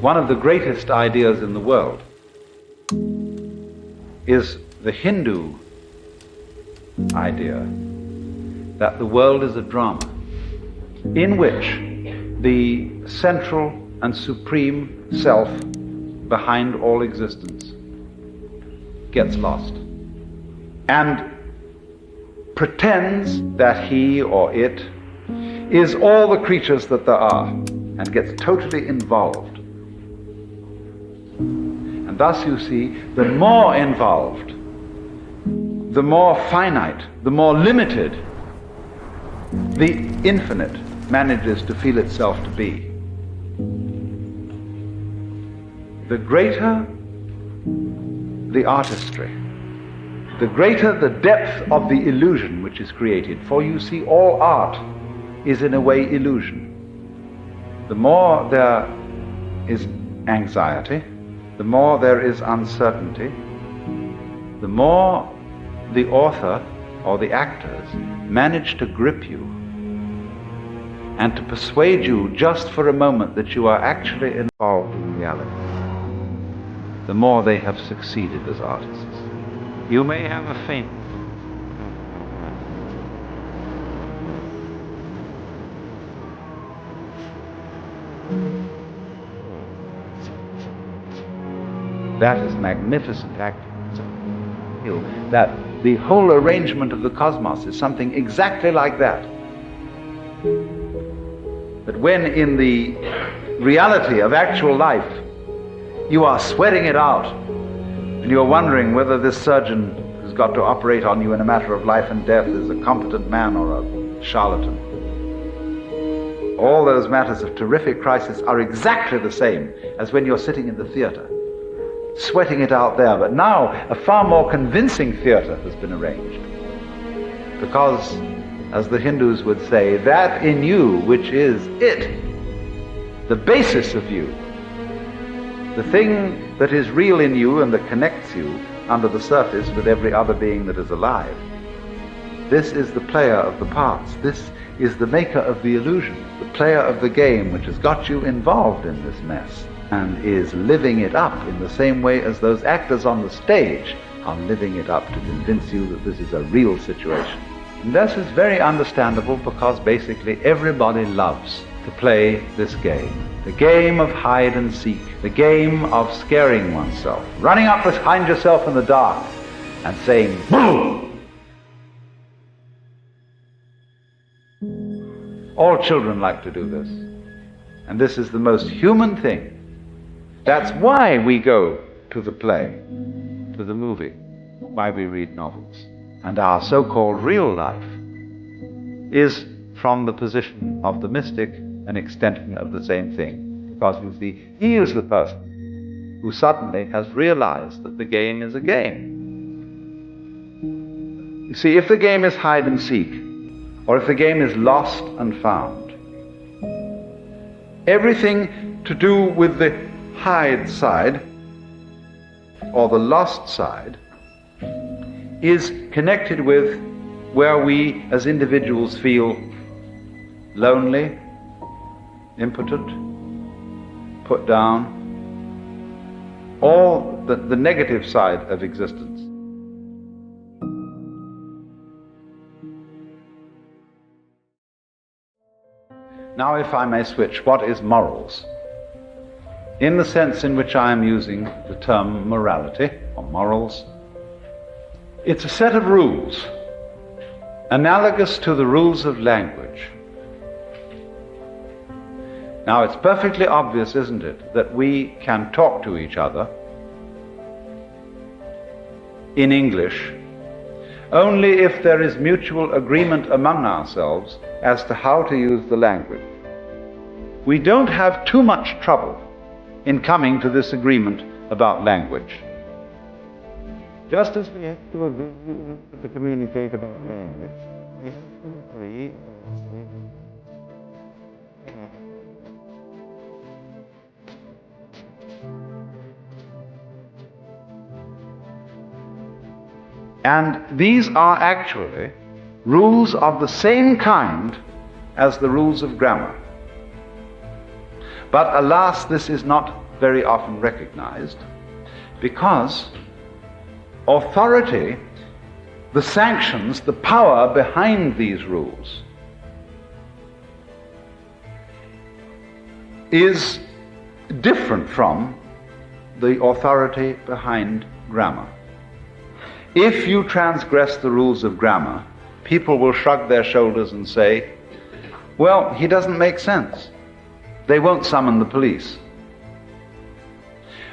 One of the greatest ideas in the world is the Hindu idea that the world is a drama in which the central and supreme self behind all existence gets lost and pretends that he or it is all the creatures that there are and gets totally involved. And thus you see, the more involved, the more finite, the more limited the infinite manages to feel itself to be. The greater the artistry, the greater the depth of the illusion which is created. For you see, all art is in a way illusion. The more there is anxiety, the more there is uncertainty, the more the author or the actors manage to grip you and to persuade you just for a moment that you are actually involved in reality, the more they have succeeded as artists. You may have a faint that is magnificent acting. That the whole arrangement of the cosmos is something exactly like that. That when in the reality of actual life you are sweating it out and you're wondering whether this surgeon who's got to operate on you in a matter of life and death is a competent man or a charlatan. All those matters of terrific crisis are exactly the same as when you're sitting in the theater, sweating it out there. But now a far more convincing theater has been arranged. Because, as the Hindus would say, that in you which is it, the basis of you, the thing that is real in you and that connects you under the surface with every other being that is alive, this is the player of the parts. This is the maker of the illusion, the player of the game which has got you involved in this mess and is living it up in the same way as those actors on the stage are living it up to convince you that this is a real situation. And this is very understandable because basically everybody loves to play this game. The game of hide and seek, the game of scaring oneself, running up behind yourself in the dark and saying, "Boo!" All children like to do this. And this is the most human thing. That's why we go to the play, to the movie, why we read novels. And our so-called real life is, from the position of the mystic, an extension of the same thing. Because you see, he is the person who suddenly has realized that the game is a game. You see, if the game is hide and seek, or if the game is lost and found, everything to do with the hide side or the lost side is connected with where we as individuals feel lonely, impotent, put down, all the negative side of existence. Now, if I may switch, what is morals? In the sense in which I am using the term morality or morals, it's a set of rules analogous to the rules of language. Now, it's perfectly obvious, isn't it, that we can talk to each other in English only if there is mutual agreement among ourselves as to how to use the language. We don't have too much trouble in coming to this agreement about language. Just as we have to agree to communicate about language, we have to agree. And these are actually rules of the same kind as the rules of grammar. But alas, this is not very often recognized, because authority, the sanctions, the power behind these rules is different from the authority behind grammar. If you transgress the rules of grammar, people will shrug their shoulders and say, well, he doesn't make sense. They won't summon the police.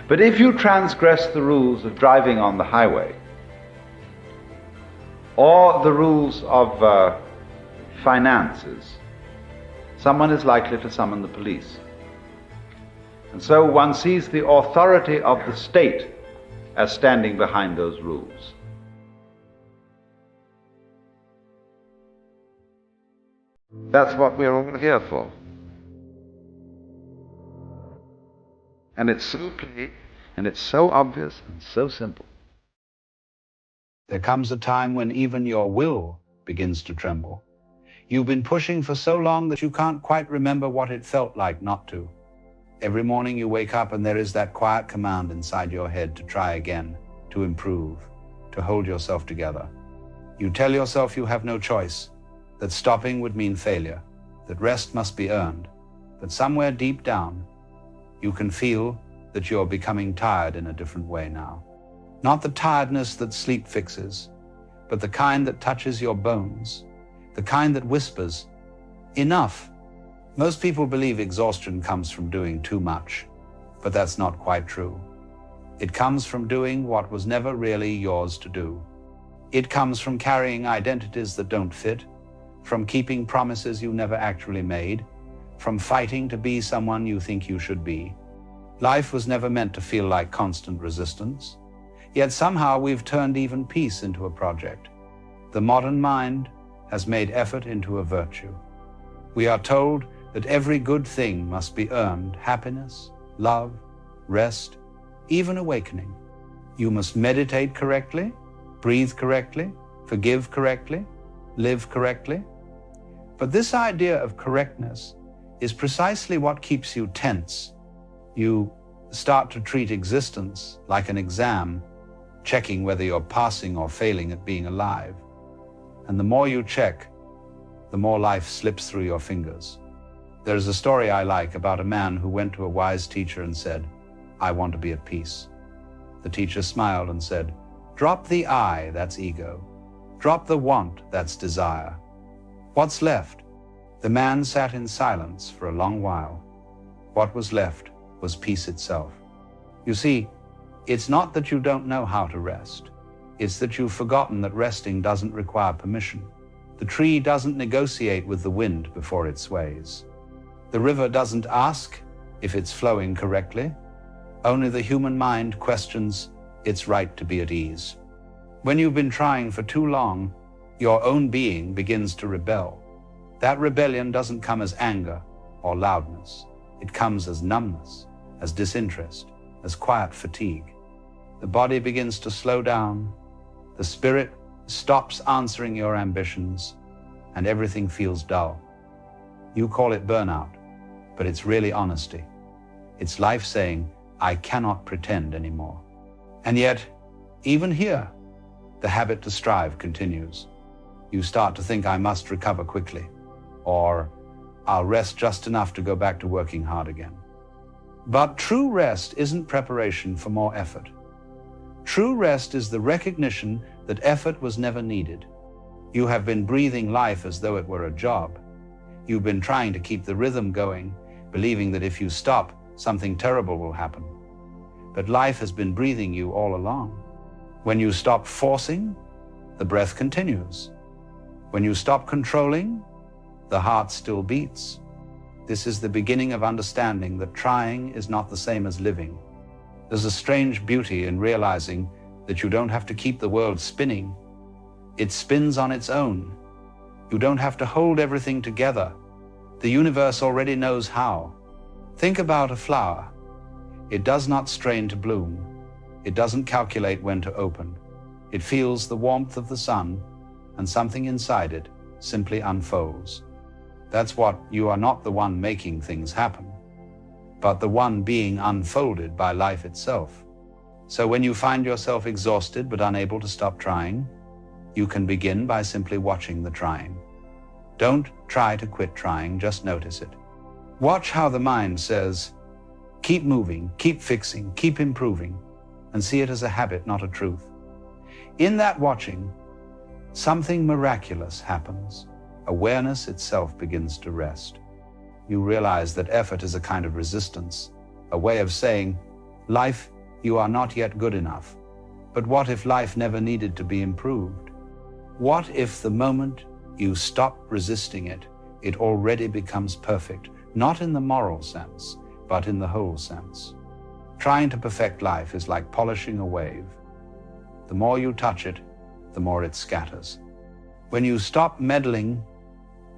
But if you transgress the rules of driving on the highway, or the rules of finances, someone is likely to summon the police. And so one sees the authority of the state as standing behind those rules. That's what we're all here for. And it's so plain, and it's so obvious, and so simple. There comes a time when even your will begins to tremble. You've been pushing for so long that you can't quite remember what it felt like not to. Every morning you wake up and there is that quiet command inside your head to try again, to improve, to hold yourself together. You tell yourself you have no choice, that stopping would mean failure, that rest must be earned, but somewhere deep down, you can feel that you're becoming tired in a different way now. Not the tiredness that sleep fixes, but the kind that touches your bones, the kind that whispers, enough. Most people believe exhaustion comes from doing too much, but that's not quite true. It comes from doing what was never really yours to do. It comes from carrying identities that don't fit, from keeping promises you never actually made, from fighting to be someone you think you should be. Life was never meant to feel like constant resistance, yet somehow we've turned even peace into a project. The modern mind has made effort into a virtue. We are told that every good thing must be earned: happiness, love, rest, even awakening. You must meditate correctly, breathe correctly, forgive correctly, live correctly. But this idea of correctness is precisely what keeps you tense. You start to treat existence like an exam, checking whether you're passing or failing at being alive. And the more you check, the more life slips through your fingers. There's a story I like about a man who went to a wise teacher and said, "I want to be at peace." The teacher smiled and said, "Drop the I, that's ego. Drop the want, that's desire. What's left?" The man sat in silence for a long while. What was left was peace itself. You see, it's not that you don't know how to rest. It's that you've forgotten that resting doesn't require permission. The tree doesn't negotiate with the wind before it sways. The river doesn't ask if it's flowing correctly. Only the human mind questions its right to be at ease. When you've been trying for too long, your own being begins to rebel. That rebellion doesn't come as anger or loudness. It comes as numbness, as disinterest, as quiet fatigue. The body begins to slow down. The spirit stops answering your ambitions, and everything feels dull. You call it burnout, but it's really honesty. It's life saying, "I cannot pretend anymore." And yet, even here, the habit to strive continues. You start to think, "I must recover quickly," or "I'll rest just enough to go back to working hard again." But true rest isn't preparation for more effort. True rest is the recognition that effort was never needed. You have been breathing life as though it were a job. You've been trying to keep the rhythm going, believing that if you stop, something terrible will happen. But life has been breathing you all along. When you stop forcing, the breath continues. When you stop controlling, the heart still beats. This is the beginning of understanding that trying is not the same as living. There's a strange beauty in realizing that you don't have to keep the world spinning. It spins on its own. You don't have to hold everything together. The universe already knows how. Think about a flower. It does not strain to bloom. It doesn't calculate when to open. It feels the warmth of the sun, and something inside it simply unfolds. That's what you are not the one making things happen. but the one being unfolded by life itself. So when you find yourself exhausted but unable to stop trying, you can begin by simply watching the trying. Don't try to quit trying, just notice it. Watch how the mind says, keep moving, keep fixing, keep improving, and see it as a habit, not a truth. In that watching, something miraculous happens. Awareness itself begins to rest. You realize that effort is a kind of resistance, a way of saying, life, you are not yet good enough. But what if life never needed to be improved? What if the moment you stop resisting it, it already becomes perfect, not in the moral sense, but in the whole sense? Trying to perfect life is like polishing a wave. The more you touch it, the more it scatters. When you stop meddling,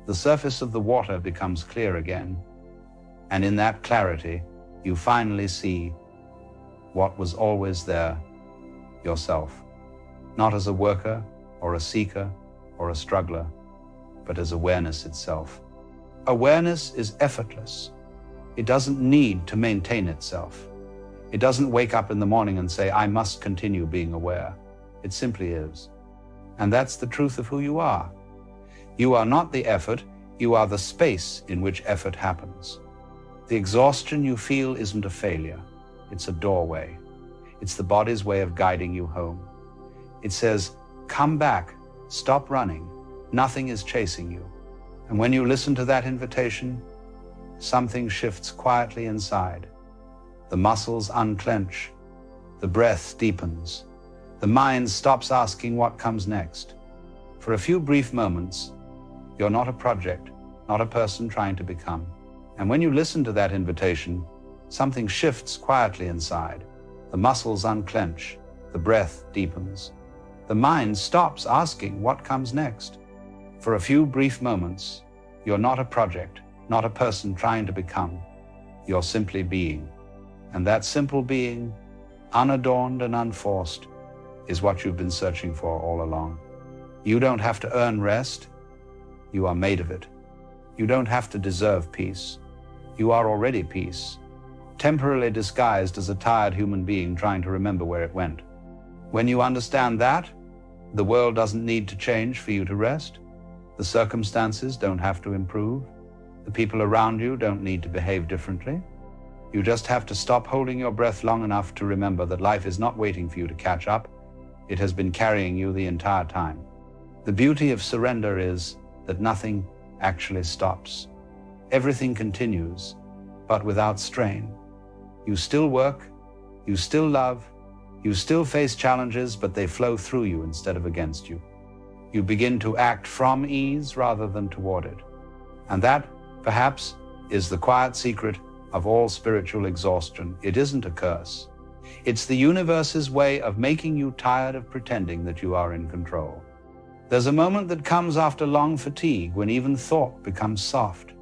the surface of the water becomes clear again, and in that clarity, you finally see what was always there, yourself, not as a worker or a seeker or a struggler, but as awareness itself. Awareness is effortless. It doesn't need to maintain itself. It doesn't wake up in the morning and say, I must continue being aware. It simply is. And that's the truth of who you are. You are not the effort, you are the space in which effort happens. The exhaustion you feel isn't a failure, it's a doorway. It's the body's way of guiding you home. It says, come back, stop running, nothing is chasing you. And when you listen to that invitation, something shifts quietly inside. The muscles unclench, the breath deepens, the mind stops asking what comes next. For a few brief moments, you're not a project, not a person trying to become. And when you listen to that invitation, something shifts quietly inside. The muscles unclench, the breath deepens. The mind stops asking what comes next. For a few brief moments, you're not a project, not a person trying to become. You're simply being. And that simple being, unadorned and unforced, is what you've been searching for all along. You don't have to earn rest. You are made of it. You don't have to deserve peace. You are already peace, temporarily disguised as a tired human being trying to remember where it went. When you understand that, the world doesn't need to change for you to rest. The circumstances don't have to improve. The people around you don't need to behave differently. You just have to stop holding your breath long enough to remember that life is not waiting for you to catch up. It has been carrying you the entire time. The beauty of surrender is that nothing actually stops. Everything continues, but without strain. You still work, you still love, you still face challenges, but they flow through you instead of against you. You begin to act from ease rather than toward it. And that, perhaps, is the quiet secret of all spiritual exhaustion. It isn't a curse. It's the universe's way of making you tired of pretending that you are in control. There's a moment that comes after long fatigue when even thought becomes soft.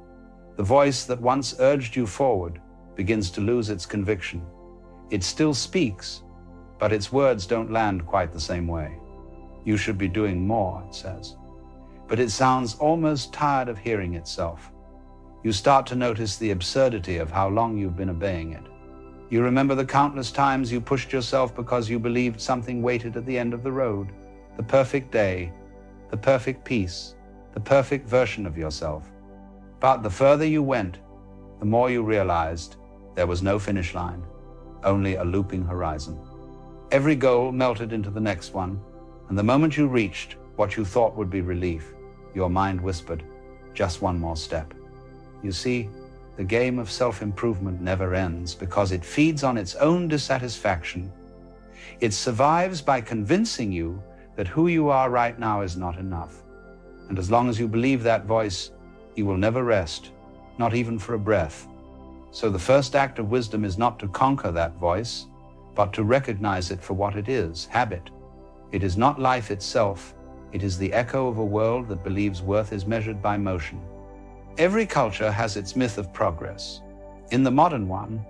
The voice that once urged you forward begins to lose its conviction. It still speaks, but its words don't land quite the same way. You should be doing more, it says. But it sounds almost tired of hearing itself. You start to notice the absurdity of how long you've been obeying it. You remember the countless times you pushed yourself because you believed something waited at the end of the road, the perfect day, the perfect peace, the perfect version of yourself. But the further you went, the more you realized there was no finish line, only a looping horizon. Every goal melted into the next one, and the moment you reached what you thought would be relief, your mind whispered, just one more step. You see, the game of self-improvement never ends because it feeds on its own dissatisfaction. It survives by convincing you that who you are right now is not enough. And as long as you believe that voice, you will never rest, not even for a breath. So the first act of wisdom is not to conquer that voice, but to recognize it for what it is, habit. It is not life itself. It is the echo of a world that believes worth is measured by motion. Every culture has its myth of progress. In the modern one,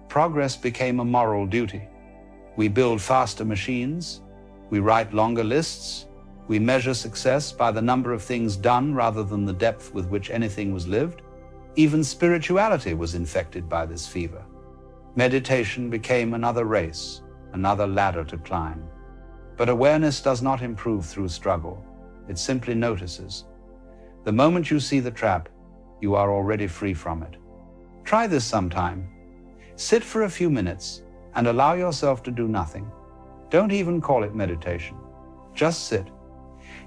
progress became a moral duty. We build faster machines, we write longer lists, we measure success by the number of things done rather than the depth with which anything was lived. Even spirituality was infected by this fever. Meditation became another race, another ladder to climb. But awareness does not improve through struggle. It simply notices. The moment you see the trap, you are already free from it. Try this sometime. Sit for a few minutes and allow yourself to do nothing. Don't even call it meditation. Just sit.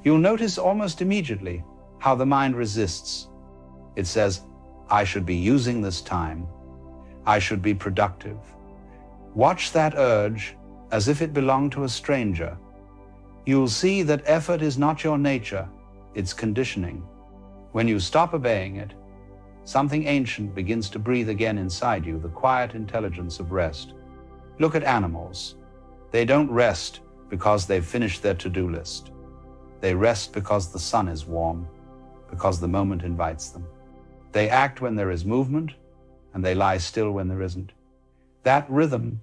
You'll notice almost immediately how the mind resists. It says, I should be using this time. I should be productive. Watch that urge as if it belonged to a stranger. You'll see that effort is not your nature, it's conditioning. When you stop obeying it, something ancient begins to breathe again inside you, the quiet intelligence of rest. Look at animals. They don't rest because they've finished their to-do list. They rest because the sun is warm, because the moment invites them. They act when there is movement, and they lie still when there isn't. That rhythm,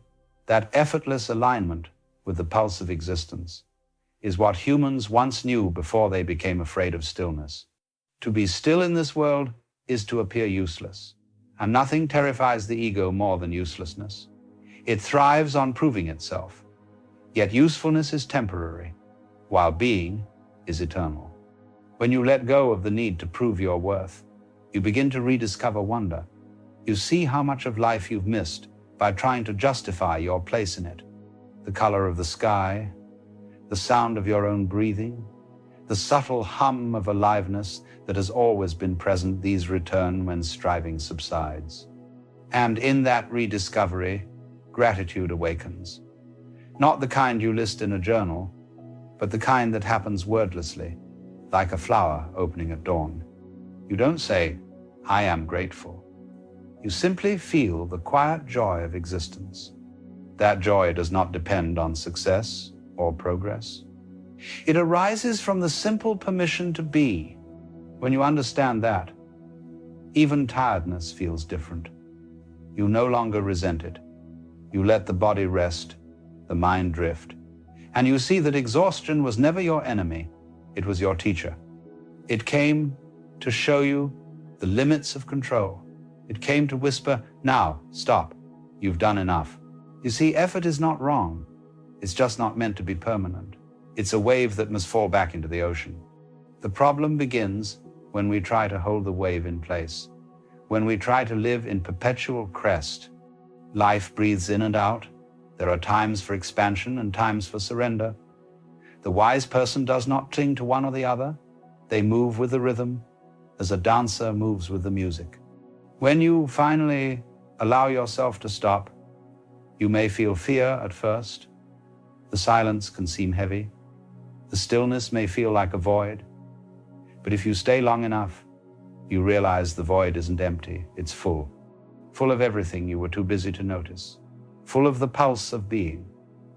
that effortless alignment with the pulse of existence, is what humans once knew before they became afraid of stillness. To be still in this world is to appear useless, and nothing terrifies the ego more than uselessness. It thrives on proving itself, yet usefulness is temporary, while being is eternal. When you let go of the need to prove your worth, you begin to rediscover wonder. You see how much of life you've missed by trying to justify your place in it. The color of the sky, the sound of your own breathing, the subtle hum of aliveness that has always been present, these return when striving subsides. And in that rediscovery, gratitude awakens. Not the kind you list in a journal, but the kind that happens wordlessly, like a flower opening at dawn. You don't say, I am grateful. You simply feel the quiet joy of existence. That joy does not depend on success or progress. It arises from the simple permission to be. When you understand that, even tiredness feels different. You no longer resent it. You let the body rest, the mind drift, and you see that exhaustion was never your enemy, it was your teacher. It came to show you the limits of control. It came to whisper, now, stop, you've done enough. You see, effort is not wrong. It's just not meant to be permanent. It's a wave that must fall back into the ocean. The problem begins when we try to hold the wave in place, when we try to live in perpetual crest. Life breathes in and out. There are times for expansion and times for surrender. The wise person does not cling to one or the other. They move with the rhythm, as a dancer moves with the music. When you finally allow yourself to stop, you may feel fear at first. The silence can seem heavy. The stillness may feel like a void. But if you stay long enough, you realize the void isn't empty, it's full. Full of everything you were too busy to notice. Full of the pulse of being,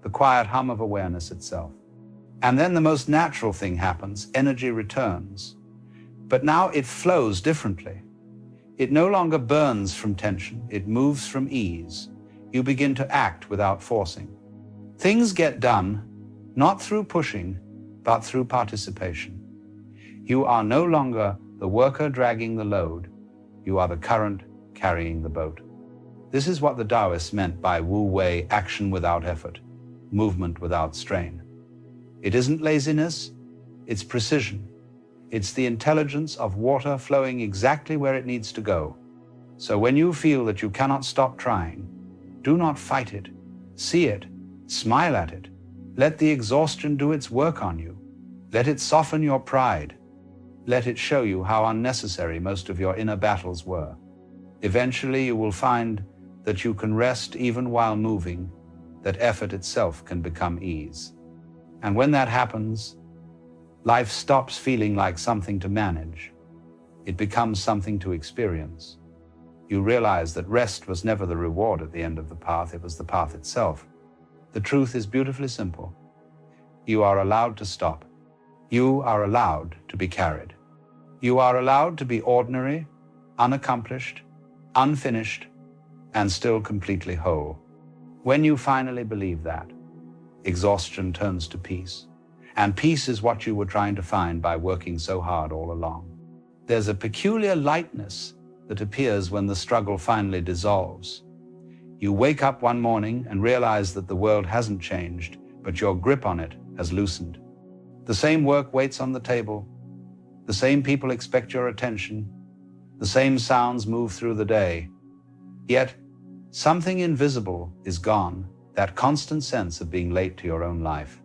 the quiet hum of awareness itself. And then the most natural thing happens, energy returns. But now it flows differently. It no longer burns from tension, it moves from ease. You begin to act without forcing. Things get done, not through pushing, but through participation. You are no longer the worker dragging the load, you are the current carrying the boat. This is what the Taoists meant by Wu Wei, action without effort, movement without strain. It isn't laziness, it's precision. It's the intelligence of water flowing exactly where it needs to go. So when you feel that you cannot stop trying, do not fight it. See it, smile at it. Let the exhaustion do its work on you. Let it soften your pride. Let it show you how unnecessary most of your inner battles were. Eventually you will find that you can rest even while moving, that effort itself can become ease. And when that happens, life stops feeling like something to manage. It becomes something to experience. You realize that rest was never the reward at the end of the path, it was the path itself. The truth is beautifully simple. You are allowed to stop. You are allowed to be carried. You are allowed to be ordinary, unaccomplished, unfinished, and still completely whole. When you finally believe that, exhaustion turns to peace. And peace is what you were trying to find by working so hard all along. There's a peculiar lightness that appears when the struggle finally dissolves. You wake up one morning and realize that the world hasn't changed, but your grip on it has loosened. The same work waits on the table. The same people expect your attention. The same sounds move through the day. Yet, something invisible is gone, that constant sense of being late to your own life.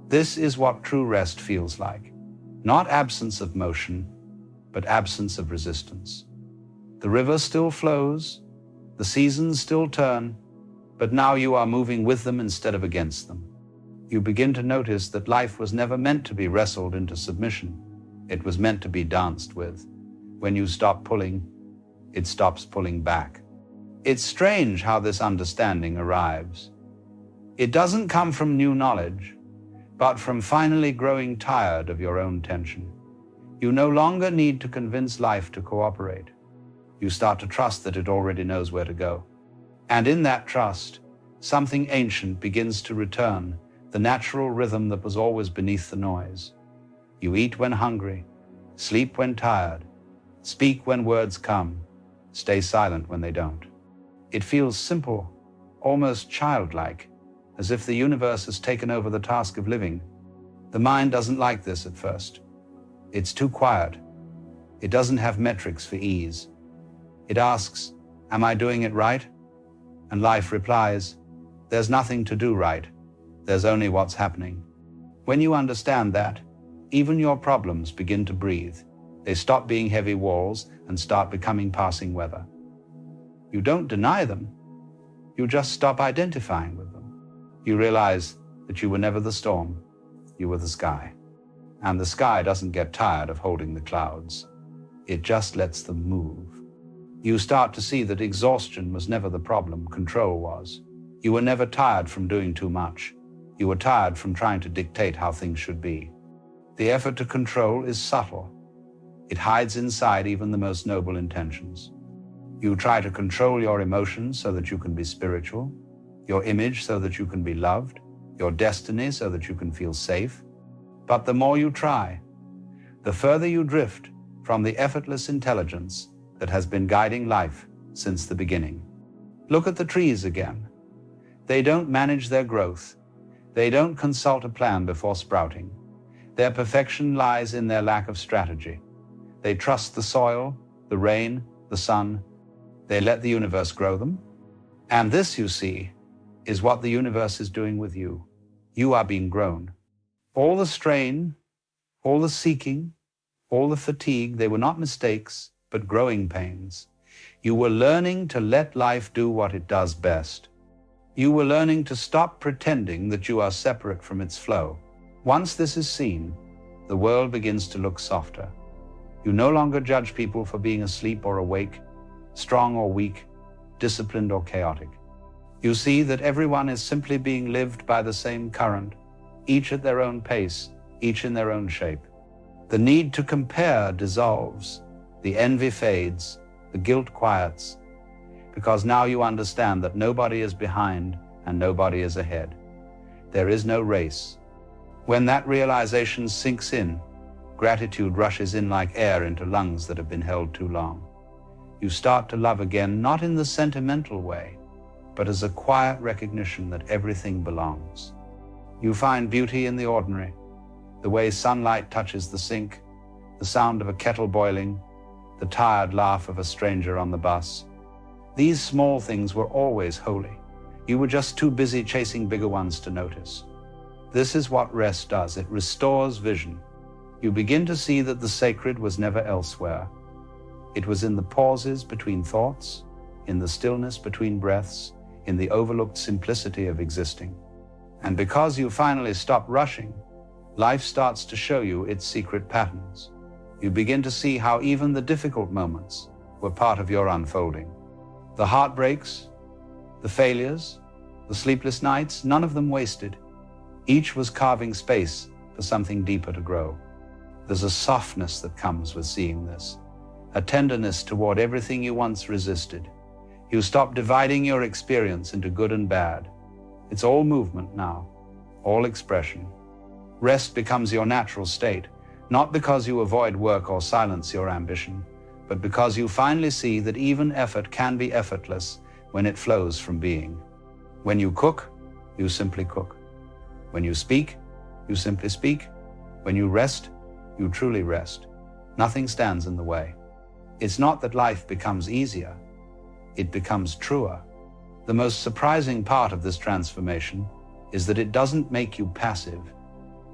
This is what true rest feels like. Not absence of motion, but absence of resistance. The river still flows, the seasons still turn, but now you are moving with them instead of against them. You begin to notice that life was never meant to be wrestled into submission. It was meant to be danced with. When you stop pulling, it stops pulling back. It's strange how this understanding arrives. It doesn't come from new knowledge, but from finally growing tired of your own tension. You no longer need to convince life to cooperate. You start to trust that it already knows where to go. And in that trust, something ancient begins to return, the natural rhythm that was always beneath the noise. You eat when hungry, sleep when tired, speak when words come, stay silent when they don't. It feels simple, almost childlike, as if the universe has taken over the task of living. The mind doesn't like this at first. It's too quiet. It doesn't have metrics for ease. It asks, am I doing it right? And life replies, there's nothing to do right. There's only what's happening. When you understand that, even your problems begin to breathe. They stop being heavy walls and start becoming passing weather. You don't deny them. You just stop identifying with them. You realize that you were never the storm. You were the sky. And the sky doesn't get tired of holding the clouds. It just lets them move. You start to see that exhaustion was never the problem, control was. You were never tired from doing too much. You were tired from trying to dictate how things should be. The effort to control is subtle. It hides inside even the most noble intentions. You try to control your emotions so that you can be spiritual, your image so that you can be loved, your destiny so that you can feel safe. But the more you try, the further you drift from the effortless intelligence that has been guiding life since the beginning. Look at the trees again. They don't manage their growth. They don't consult a plan before sprouting. Their perfection lies in their lack of strategy. They trust the soil, the rain, the sun. They let the universe grow them. And this, you see, is what the universe is doing with you. You are being grown. All the strain, all the seeking, all the fatigue, they were not mistakes, but growing pains. You were learning to let life do what it does best. You were learning to stop pretending that you are separate from its flow. Once this is seen, the world begins to look softer. You no longer judge people for being asleep or awake, strong or weak, disciplined or chaotic. You see that everyone is simply being lived by the same current, each at their own pace, each in their own shape. The need to compare dissolves, the envy fades, the guilt quiets, because now you understand that nobody is behind and nobody is ahead. There is no race. When that realization sinks in, gratitude rushes in like air into lungs that have been held too long. You start to love again, not in the sentimental way, but as a quiet recognition that everything belongs. You find beauty in the ordinary, the way sunlight touches the sink, the sound of a kettle boiling, the tired laugh of a stranger on the bus. These small things were always holy. You were just too busy chasing bigger ones to notice. This is what rest does. It restores vision. You begin to see that the sacred was never elsewhere. It was in the pauses between thoughts, in the stillness between breaths, in the overlooked simplicity of existing. And because you finally stop rushing, life starts to show you its secret patterns. You begin to see how even the difficult moments were part of your unfolding. The heartbreaks, the failures, the sleepless nights, none of them wasted. Each was carving space for something deeper to grow. There's a softness that comes with seeing this, a tenderness toward everything you once resisted. You stop dividing your experience into good and bad. It's all movement now, all expression. Rest becomes your natural state, not because you avoid work or silence your ambition, but because you finally see that even effort can be effortless, when it flows from being. When you cook, you simply cook. When you speak, you simply speak. When you rest, you truly rest. Nothing stands in the way. It's not that life becomes easier, it becomes truer. The most surprising part of this transformation is that it doesn't make you passive,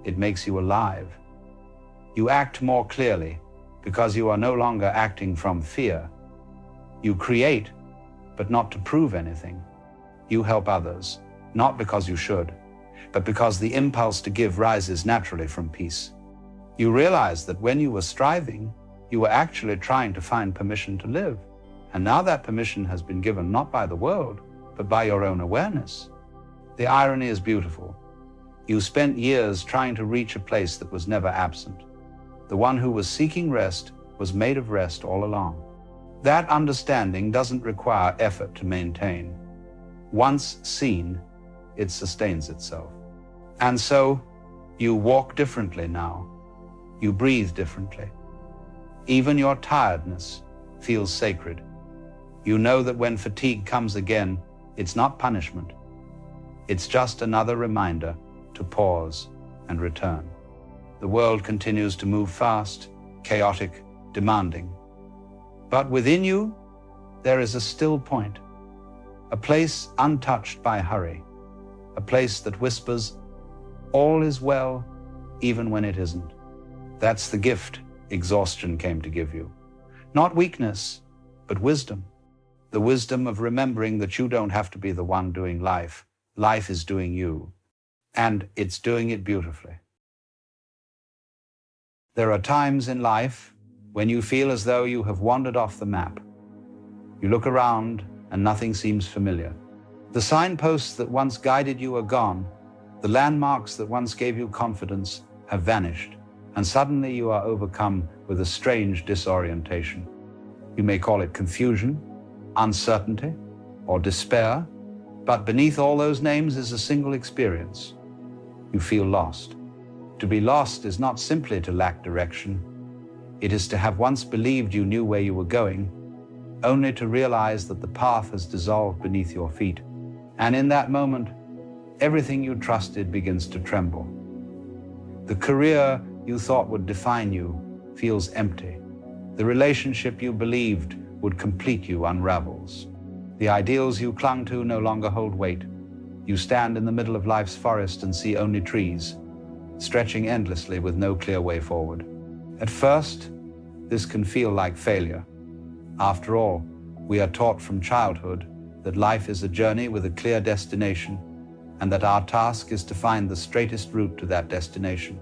it makes you alive. You act more clearly because you are no longer acting from fear. You create, but not to prove anything. You help others, not because you should, but because the impulse to give rises naturally from peace. You realize that when you were striving, you were actually trying to find permission to live. And now that permission has been given not by the world, but by your own awareness. The irony is beautiful. You spent years trying to reach a place that was never absent. The one who was seeking rest was made of rest all along. That understanding doesn't require effort to maintain. Once seen, it sustains itself. And so, you walk differently now. You breathe differently. Even your tiredness feels sacred. You know that when fatigue comes again, it's not punishment. It's just another reminder to pause and return. The world continues to move fast, chaotic, demanding. But within you, there is a still point, a place untouched by hurry, a place that whispers, all is well, even when it isn't. That's the gift exhaustion came to give you. Not weakness, but wisdom. The wisdom of remembering that you don't have to be the one doing life. Life is doing you, and it's doing it beautifully. There are times in life when you feel as though you have wandered off the map. You look around and nothing seems familiar. The signposts that once guided you are gone. The landmarks that once gave you confidence have vanished, and suddenly you are overcome with a strange disorientation. You may call it confusion, uncertainty, or despair, but beneath all those names is a single experience. You feel lost. To be lost is not simply to lack direction. It is to have once believed you knew where you were going, only to realize that the path has dissolved beneath your feet. And in that moment, everything you trusted begins to tremble. The career you thought would define you feels empty. The relationship you believed would complete you unravels. The ideals you clung to no longer hold weight. You stand in the middle of life's forest and see only trees, stretching endlessly with no clear way forward. At first, this can feel like failure. After all, we are taught from childhood that life is a journey with a clear destination, and that our task is to find the straightest route to that destination.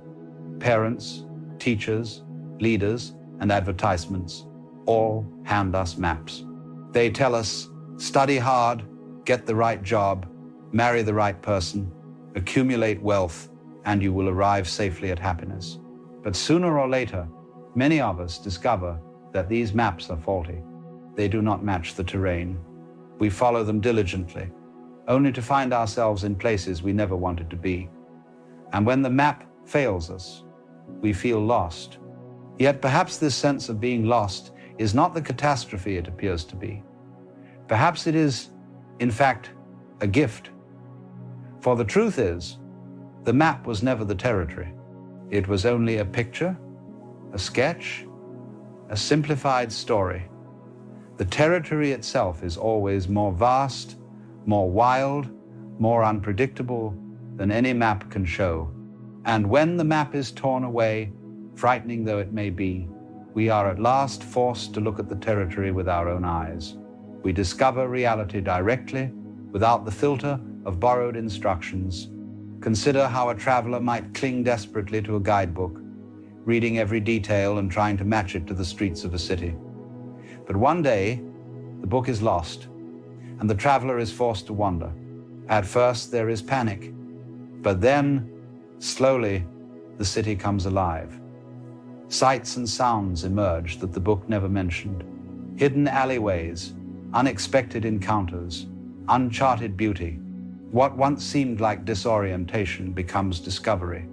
Parents, teachers, leaders, and advertisements all hand us maps. They tell us, study hard, get the right job, marry the right person, accumulate wealth, and you will arrive safely at happiness. But sooner or later, many of us discover that these maps are faulty. They do not match the terrain. We follow them diligently, only to find ourselves in places we never wanted to be. And when the map fails us, we feel lost. Yet perhaps this sense of being lost is not the catastrophe it appears to be. Perhaps it is, in fact, a gift. For the truth is, the map was never the territory. It was only a picture, a sketch, a simplified story. The territory itself is always more vast, more wild, more unpredictable than any map can show. And when the map is torn away, frightening though it may be, we are at last forced to look at the territory with our own eyes. We discover reality directly, without the filter of borrowed instructions. Consider how a traveler might cling desperately to a guidebook, reading every detail and trying to match it to the streets of a city. But one day, the book is lost, and the traveler is forced to wander. At first, there is panic, but then, slowly, the city comes alive. Sights and sounds emerge that the book never mentioned. Hidden alleyways, unexpected encounters, uncharted beauty. What once seemed like disorientation becomes discovery.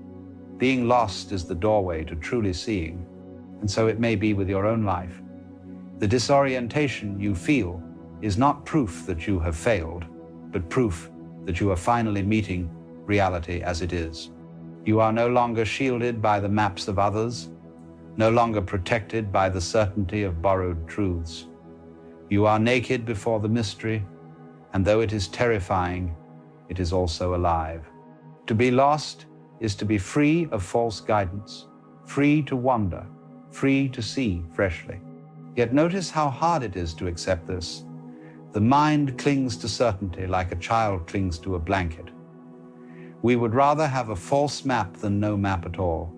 Being lost is the doorway to truly seeing, and so it may be with your own life. The disorientation you feel is not proof that you have failed, but proof that you are finally meeting reality as it is. You are no longer shielded by the maps of others, no longer protected by the certainty of borrowed truths. You are naked before the mystery, and though it is terrifying, it is also alive. To be lost is to be free of false guidance, free to wander, free to see freshly. Yet notice how hard it is to accept this. The mind clings to certainty like a child clings to a blanket. We would rather have a false map than no map at all.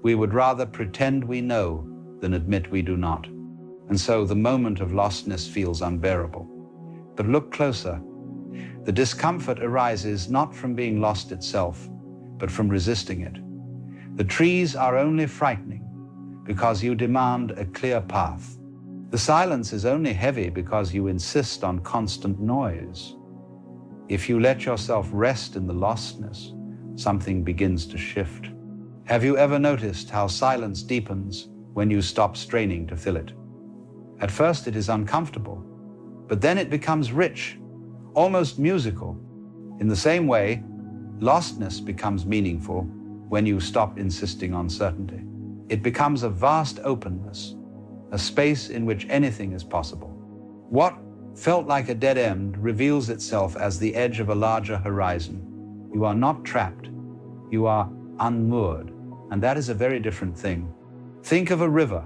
We would rather pretend we know than admit we do not. And so the moment of lostness feels unbearable. But look closer. The discomfort arises not from being lost itself, but from resisting it. The trees are only frightening because you demand a clear path. The silence is only heavy because you insist on constant noise. If you let yourself rest in the lostness, something begins to shift. Have you ever noticed how silence deepens when you stop straining to fill it? At first it is uncomfortable, but then it becomes rich, almost musical. In the same way, lostness becomes meaningful when you stop insisting on certainty. It becomes a vast openness, a space in which anything is possible. What felt like a dead end reveals itself as the edge of a larger horizon. You are not trapped, you are unmoored, and that is a very different thing. Think of a river.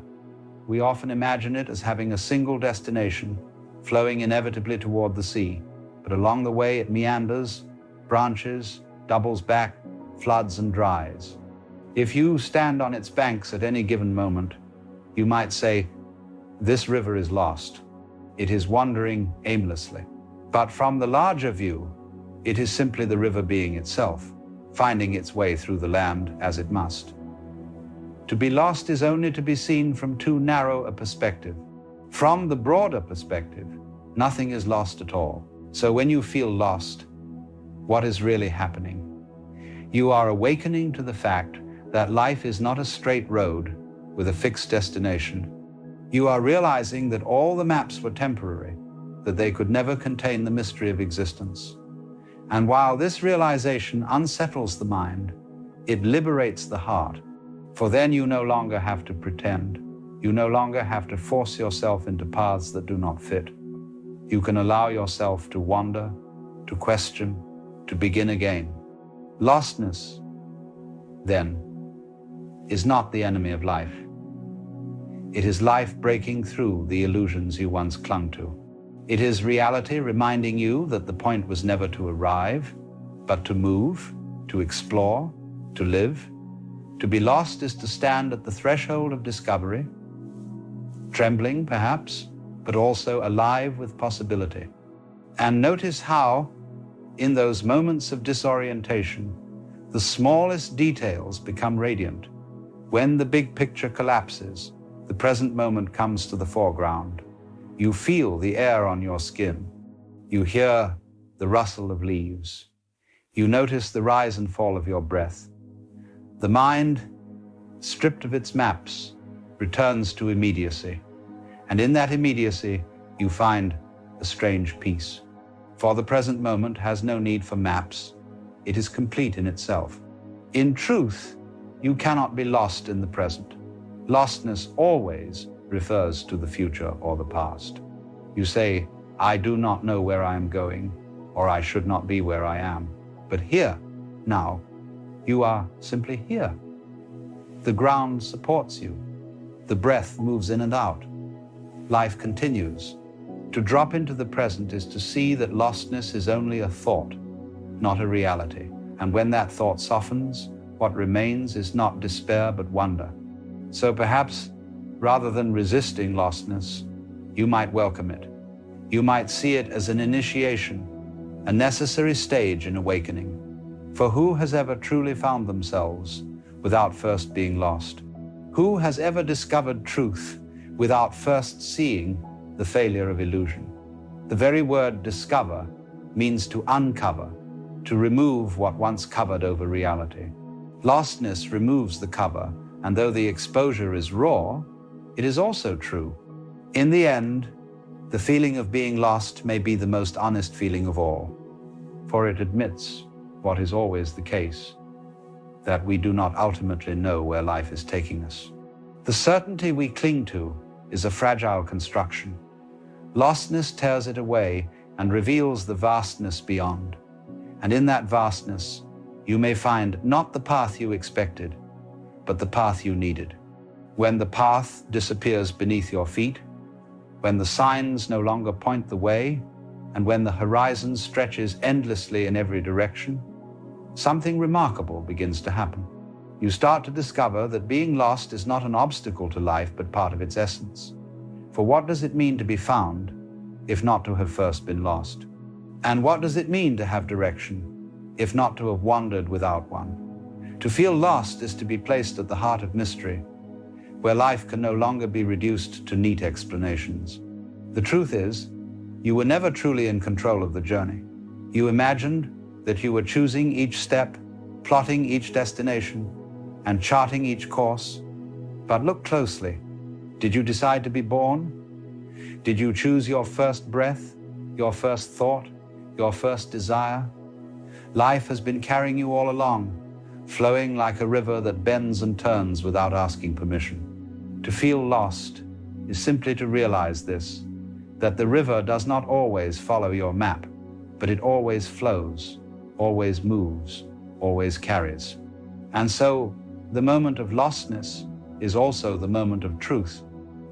We often imagine it as having a single destination, flowing inevitably toward the sea, but along the way it meanders, branches, doubles back, floods and dries. If you stand on its banks at any given moment, you might say, "This river is lost. It is wandering aimlessly." But from the larger view, it is simply the river being itself, finding its way through the land as it must. To be lost is only to be seen from too narrow a perspective. From the broader perspective, nothing is lost at all. So when you feel lost, what is really happening? You are awakening to the fact that life is not a straight road with a fixed destination. You are realizing that all the maps were temporary, that they could never contain the mystery of existence. And while this realization unsettles the mind, it liberates the heart. For then you no longer have to pretend. You no longer have to force yourself into paths that do not fit. You can allow yourself to wander, to question, to begin again. Lostness, then, is not the enemy of life. It is life breaking through the illusions you once clung to. It is reality reminding you that the point was never to arrive, but to move, to explore, to live. To be lost is to stand at the threshold of discovery, trembling perhaps, but also alive with possibility. And notice how, in those moments of disorientation, the smallest details become radiant. When the big picture collapses, the present moment comes to the foreground. You feel the air on your skin. You hear the rustle of leaves. You notice the rise and fall of your breath. The mind, stripped of its maps, returns to immediacy. And in that immediacy, you find a strange peace. For the present moment has no need for maps. It is complete in itself. In truth, you cannot be lost in the present. Lostness always refers to the future or the past. You say, "I do not know where I am going," or "I should not be where I am." But here, now, you are simply here. The ground supports you. The breath moves in and out. Life continues. To drop into the present is to see that lostness is only a thought, not a reality. And when that thought softens, what remains is not despair but wonder. So perhaps, rather than resisting lostness, you might welcome it. You might see it as an initiation, a necessary stage in awakening. For who has ever truly found themselves without first being lost? Who has ever discovered truth without first seeing the failure of illusion? The very word discover means to uncover, to remove what once covered over reality. Lostness removes the cover, and though the exposure is raw, it is also true. In the end, The feeling of being lost may be the most honest feeling of all, for it admits what is always the case, that we do not ultimately know where life is taking us. The certainty we cling to is a fragile construction. Lostness tears it away and reveals the vastness beyond. And in that vastness, you may find not the path you expected, but the path you needed. When the path disappears beneath your feet, when the signs no longer point the way, and when the horizon stretches endlessly in every direction, something remarkable begins to happen. You start to discover that being lost is not an obstacle to life, but part of its essence. For what does it mean to be found, if not to have first been lost? And what does it mean to have direction, if not to have wandered without one? To feel lost is to be placed at the heart of mystery, where life can no longer be reduced to neat explanations. The truth is, you were never truly in control of the journey. You imagined that you were choosing each step, plotting each destination, and charting each course. But look closely. Did you decide to be born? Did you choose your first breath, your first thought, your first desire? Life has been carrying you all along, flowing like a river that bends and turns without asking permission. To feel lost is simply to realize this, that the river does not always follow your map, but it always flows, always moves, always carries. And so, the moment of lostness is also the moment of truth.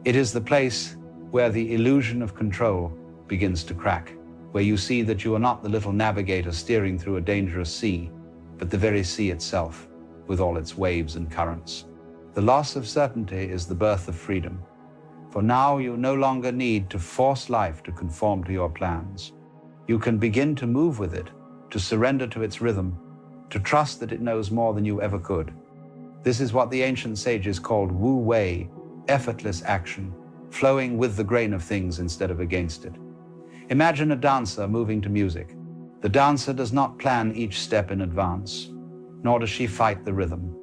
It is the place where the illusion of control begins to crack, where you see that you are not the little navigator steering through a dangerous sea, but the very sea itself, with all its waves and currents. The loss of certainty is the birth of freedom, for now you no longer need to force life to conform to your plans. You can begin to move with it, to surrender to its rhythm, to trust that it knows more than you ever could. This is what the ancient sages called wu wei, effortless action, flowing with the grain of things instead of against it. Imagine a dancer moving to music. The dancer does not plan each step in advance, nor does she fight the rhythm.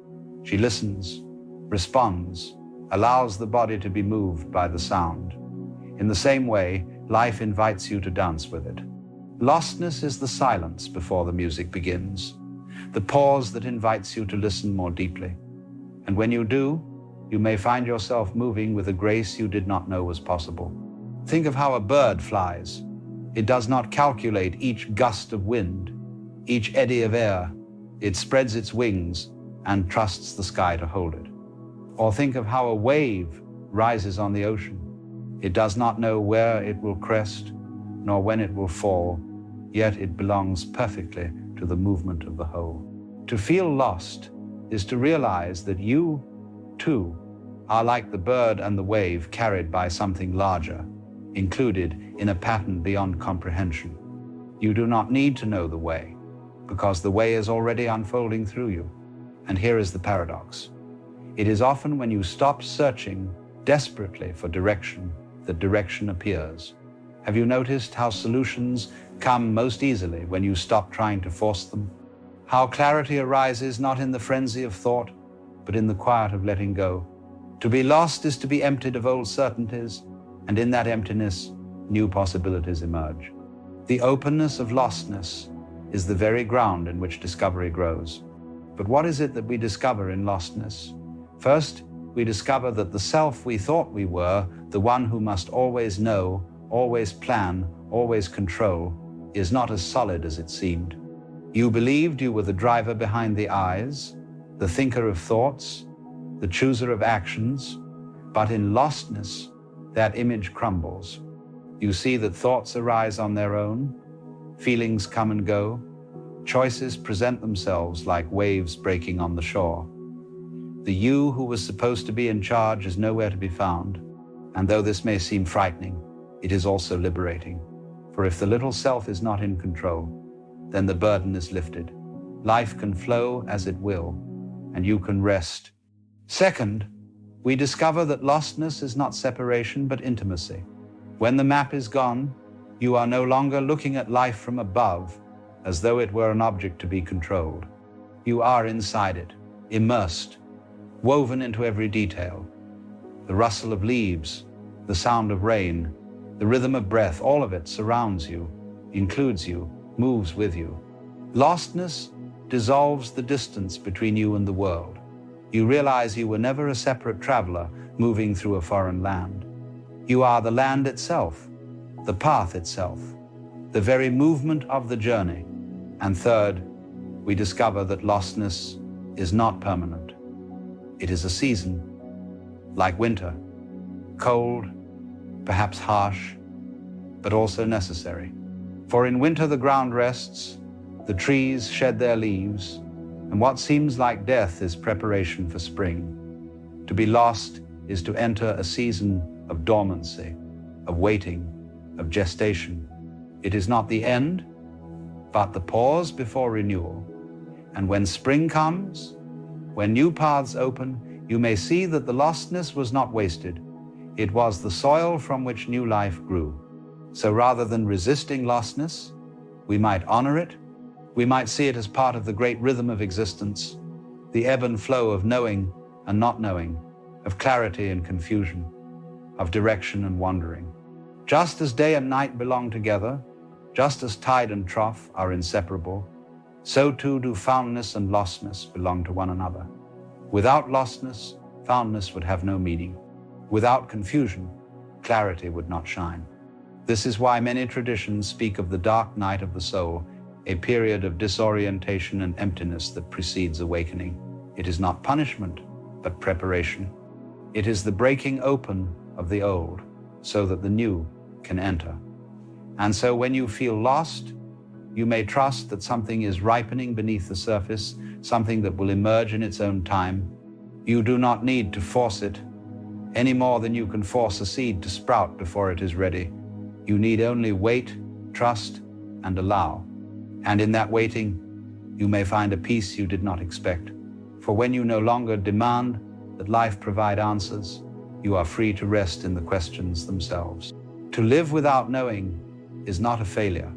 She listens, responds, allows the body to be moved by the sound. In the same way, life invites you to dance with it. Lostness is the silence before the music begins, the pause that invites you to listen more deeply. And when you do, you may find yourself moving with a grace you did not know was possible. Think of how a bird flies. It does not calculate each gust of wind, each eddy of air. It spreads its wings and trusts the sky to hold it. Or think of how a wave rises on the ocean. It does not know where it will crest, nor when it will fall, yet it belongs perfectly to the movement of the whole. To feel lost is to realize that you, too, are like the bird and the wave carried by something larger, included in a pattern beyond comprehension. You do not need to know the way, because the way is already unfolding through you. And here is the paradox. It is often when you stop searching desperately for direction that direction appears. Have you noticed how solutions come most easily when you stop trying to force them? How clarity arises not in the frenzy of thought, but in the quiet of letting go. To be lost is to be emptied of old certainties, and in that emptiness, new possibilities emerge. The openness of lostness is the very ground in which discovery grows. But what is it that we discover in lostness? First, we discover that the self we thought we were, the one who must always know, always plan, always control, is not as solid as it seemed. You believed you were the driver behind the eyes, the thinker of thoughts, the chooser of actions, but in lostness, that image crumbles. You see that thoughts arise on their own, feelings come and go, choices present themselves like waves breaking on the shore. The you who was supposed to be in charge is nowhere to be found, and though this may seem frightening, it is also liberating. For if the little self is not in control, then the burden is lifted. Life can flow as it will, and you can rest. Second, we discover that lostness is not separation but intimacy. When the map is gone, you are no longer looking at life from above as though it were an object to be controlled. You are inside it, immersed, woven into every detail. The rustle of leaves, the sound of rain, The rhythm of breath, all of it surrounds you, includes you, moves with you. Lostness dissolves the distance between you and the world. You realize you were never a separate traveler moving through a foreign land. You are the land itself, the path itself, the very movement of the journey. And third, we discover that lostness is not permanent. It is a season, like winter, cold, perhaps harsh, but also necessary. For in winter the ground rests, the trees shed their leaves, and what seems like death is preparation for spring. To be lost is to enter a season of dormancy, of waiting, of gestation. It is not the end, but the pause before renewal. And when spring comes, when new paths open, you may see that the lostness was not wasted. It was the soil from which new life grew. So rather than resisting lostness, we might honor it. We might see it as part of the great rhythm of existence, the ebb and flow of knowing and not knowing, of clarity and confusion, of direction and wandering. Just as day and night belong together, just as tide and trough are inseparable, so too do foundness and lostness belong to one another. Without lostness, foundness would have no meaning. Without confusion, clarity would not shine. This is why many traditions speak of the dark night of the soul, a period of disorientation and emptiness that precedes awakening. It is not punishment, but preparation. It is the breaking open of the old so that the new can enter. And so when you feel lost, you may trust that something is ripening beneath the surface, something that will emerge in its own time. You do not need to force it any more than you can force a seed to sprout before it is ready. You need only wait, trust, and allow. And in that waiting, you may find a peace you did not expect. For when you no longer demand that life provide answers, you are free to rest in the questions themselves. To live without knowing is not a failure.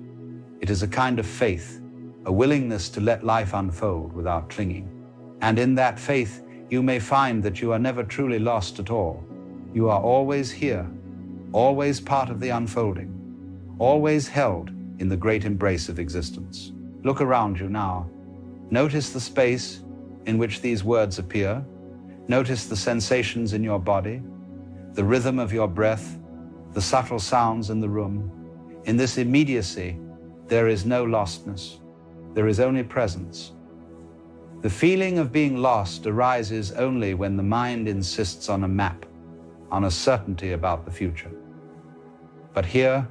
It is a kind of faith, a willingness to let life unfold without clinging. And in that faith, you may find that you are never truly lost at all. You are always here, always part of the unfolding, always held in the great embrace of existence. Look around you now. Notice the space in which these words appear. Notice the sensations in your body, the rhythm of your breath, the subtle sounds in the room. In this immediacy, there is no lostness. There is only presence. The feeling of being lost arises only when the mind insists on a map, on a certainty about the future. But here,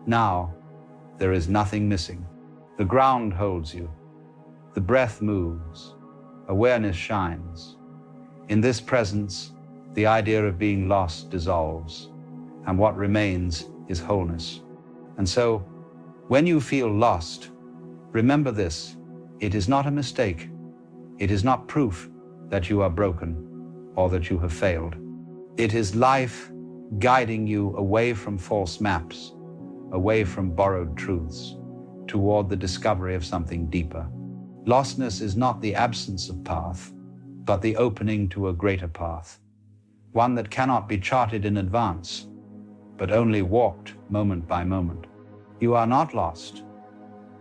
now, there is nothing missing. The ground holds you. The breath moves. Awareness shines. In this presence, the idea of being lost dissolves, and what remains is wholeness. And so, when you feel lost, remember this: it is not a mistake. It is not proof that you are broken or that you have failed. It is life guiding you away from false maps, away from borrowed truths, toward the discovery of something deeper. Lostness is not the absence of path, but the opening to a greater path, one that cannot be charted in advance, but only walked moment by moment. You are not lost.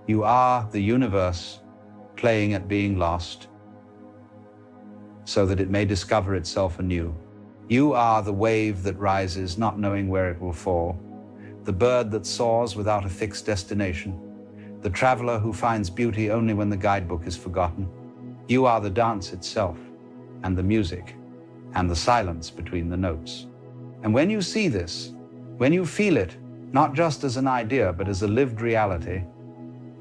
You are the universe playing at being lost, so that it may discover itself anew. You are the wave that rises, not knowing where it will fall, the bird that soars without a fixed destination, the traveler who finds beauty only when the guidebook is forgotten. You are the dance itself, and the music, and the silence between the notes. And when you see this, when you feel it, not just as an idea, but as a lived reality,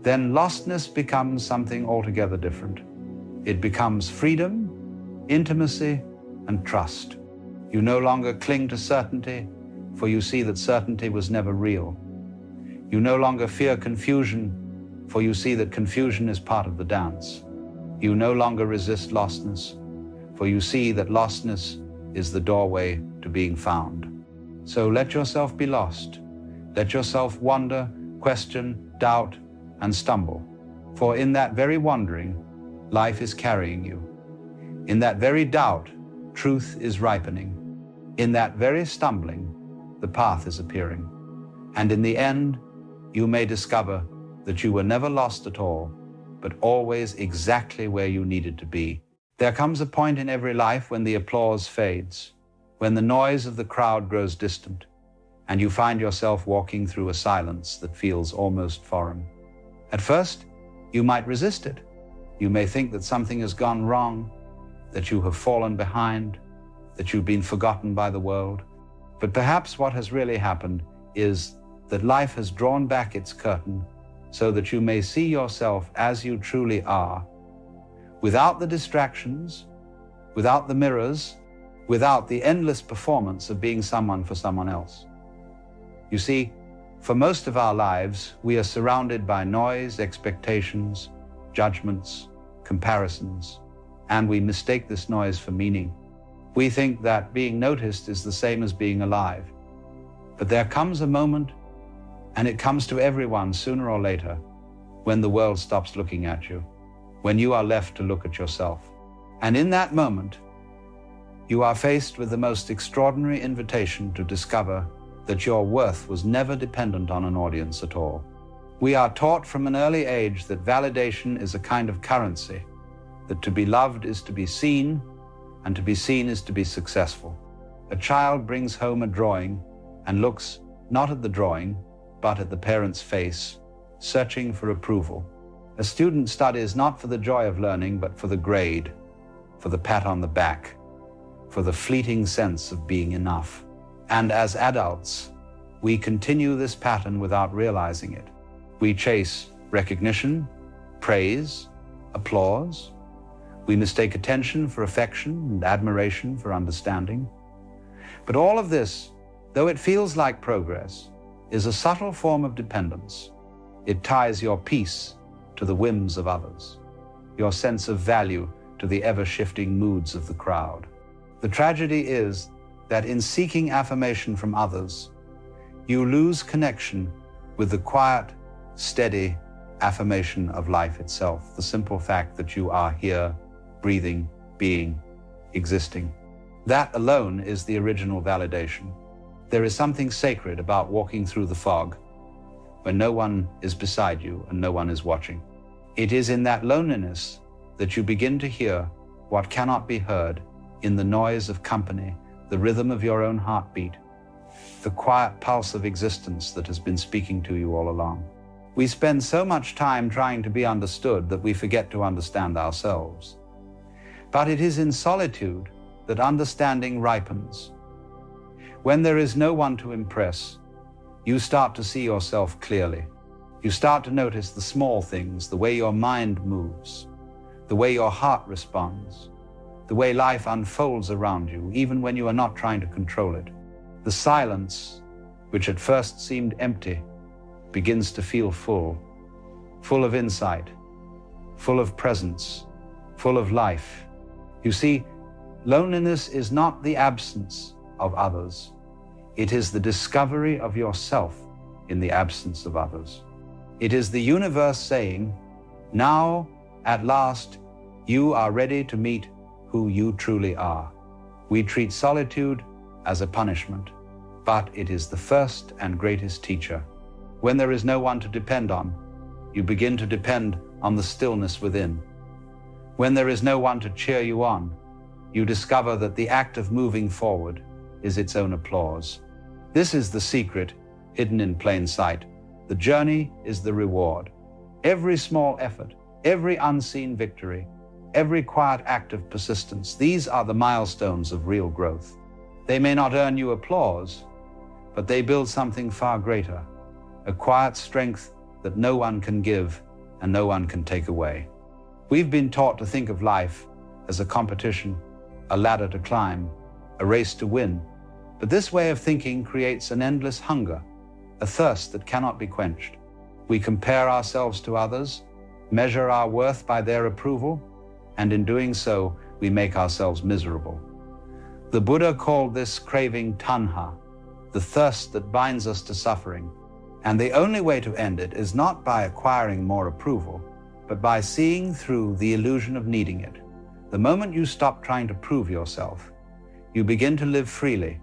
then lostness becomes something altogether different. It becomes freedom, intimacy, and trust. You no longer cling to certainty, for you see that certainty was never real. You no longer fear confusion, for you see that confusion is part of the dance. You no longer resist lostness, for you see that lostness is the doorway to being found. So let yourself be lost. Let yourself wander, question, doubt, and stumble. For in that very wandering, life is carrying you. In that very doubt, truth is ripening. In that very stumbling, the path is appearing. And in the end, you may discover that you were never lost at all, but always exactly where you needed to be. There comes a point in every life when the applause fades, when the noise of the crowd grows distant, and you find yourself walking through a silence that feels almost foreign. At first, you might resist it. You may think that something has gone wrong, that you have fallen behind, that you've been forgotten by the world. But perhaps what has really happened is that life has drawn back its curtain so that you may see yourself as you truly are, without the distractions, without the mirrors, without the endless performance of being someone for someone else. You see, for most of our lives, we are surrounded by noise, expectations, judgments, comparisons, and we mistake this noise for meaning. We think that being noticed is the same as being alive. But there comes a moment, and it comes to everyone sooner or later, when the world stops looking at you, when you are left to look at yourself. And in that moment, you are faced with the most extraordinary invitation to discover that your worth was never dependent on an audience at all. We are taught from an early age that validation is a kind of currency, that to be loved is to be seen, and to be seen is to be successful. A child brings home a drawing and looks not at the drawing, but at the parent's face, searching for approval. A student studies not for the joy of learning, but for the grade, for the pat on the back, for the fleeting sense of being enough. And as adults, we continue this pattern without realizing it. We chase recognition, praise, applause. We mistake attention for affection and admiration for understanding. But all of this, though it feels like progress, is a subtle form of dependence. It ties your peace to the whims of others, your sense of value to the ever-shifting moods of the crowd. The tragedy is that in seeking affirmation from others, you lose connection with the quiet, steady affirmation of life itself, the simple fact that you are here, breathing, being, existing. That alone is the original validation. There is something sacred about walking through the fog when no one is beside you and no one is watching. It is in that loneliness that you begin to hear what cannot be heard in the noise of company, the rhythm of your own heartbeat, the quiet pulse of existence that has been speaking to you all along. We spend so much time trying to be understood that we forget to understand ourselves. But it is in solitude that understanding ripens. When there is no one to impress, you start to see yourself clearly. You start to notice the small things, the way your mind moves, the way your heart responds, the way life unfolds around you, even when you are not trying to control it. The silence, which at first seemed empty, begins to feel full of insight, full of presence, full of life. You see, loneliness is not the absence of others. It is the discovery of yourself in the absence of others. It is the universe saying, now, at last, you are ready to meet who you truly are. We treat solitude as a punishment, but it is the first and greatest teacher. When there is no one to depend on, you begin to depend on the stillness within. When there is no one to cheer you on, you discover that the act of moving forward is its own applause. This is the secret hidden in plain sight. The journey is the reward. Every small effort, every unseen victory, every quiet act of persistence, these are the milestones of real growth. They may not earn you applause, but they build something far greater, a quiet strength that no one can give and no one can take away. We've been taught to think of life as a competition, a ladder to climb, a race to win. But this way of thinking creates an endless hunger, a thirst that cannot be quenched. We compare ourselves to others, measure our worth by their approval, and in doing so, we make ourselves miserable. The Buddha called this craving tanha, the thirst that binds us to suffering. And the only way to end it is not by acquiring more approval, but by seeing through the illusion of needing it. The moment you stop trying to prove yourself, you begin to live freely.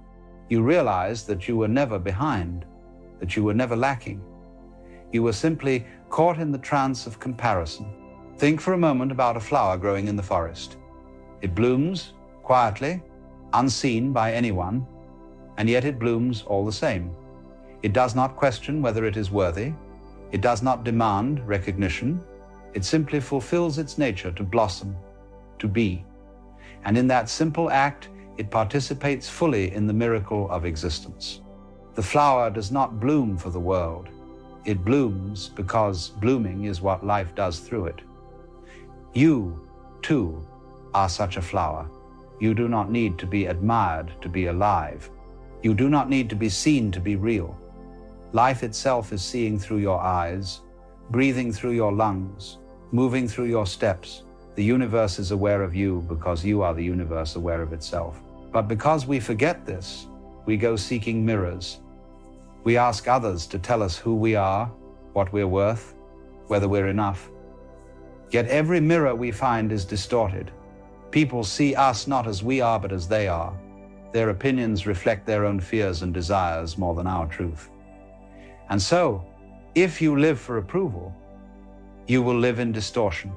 You realize that you were never behind, that you were never lacking. You were simply caught in the trance of comparison. Think for a moment about a flower growing in the forest. It blooms quietly, unseen by anyone, and yet it blooms all the same. It does not question whether it is worthy. It does not demand recognition. It simply fulfills its nature to blossom, to be. And in that simple act, it participates fully in the miracle of existence. The flower does not bloom for the world. It blooms because blooming is what life does through it. You, too, are such a flower. You do not need to be admired to be alive. You do not need to be seen to be real. Life itself is seeing through your eyes, breathing through your lungs, moving through your steps. The universe is aware of you because you are the universe aware of itself. But because we forget this, we go seeking mirrors. We ask others to tell us who we are, what we're worth, whether we're enough. Yet every mirror we find is distorted. People see us not as we are, but as they are. Their opinions reflect their own fears and desires more than our truth. And so, if you live for approval, you will live in distortion.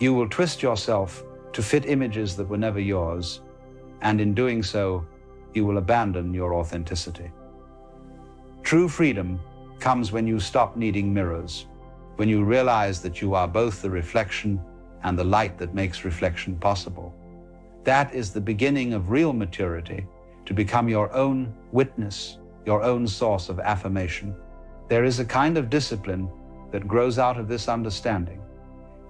You will twist yourself to fit images that were never yours, and in doing so, you will abandon your authenticity. True freedom comes when you stop needing mirrors, when you realize that you are both the reflection and the light that makes reflection possible. That is the beginning of real maturity, to become your own witness, your own source of affirmation. There is a kind of discipline that grows out of this understanding,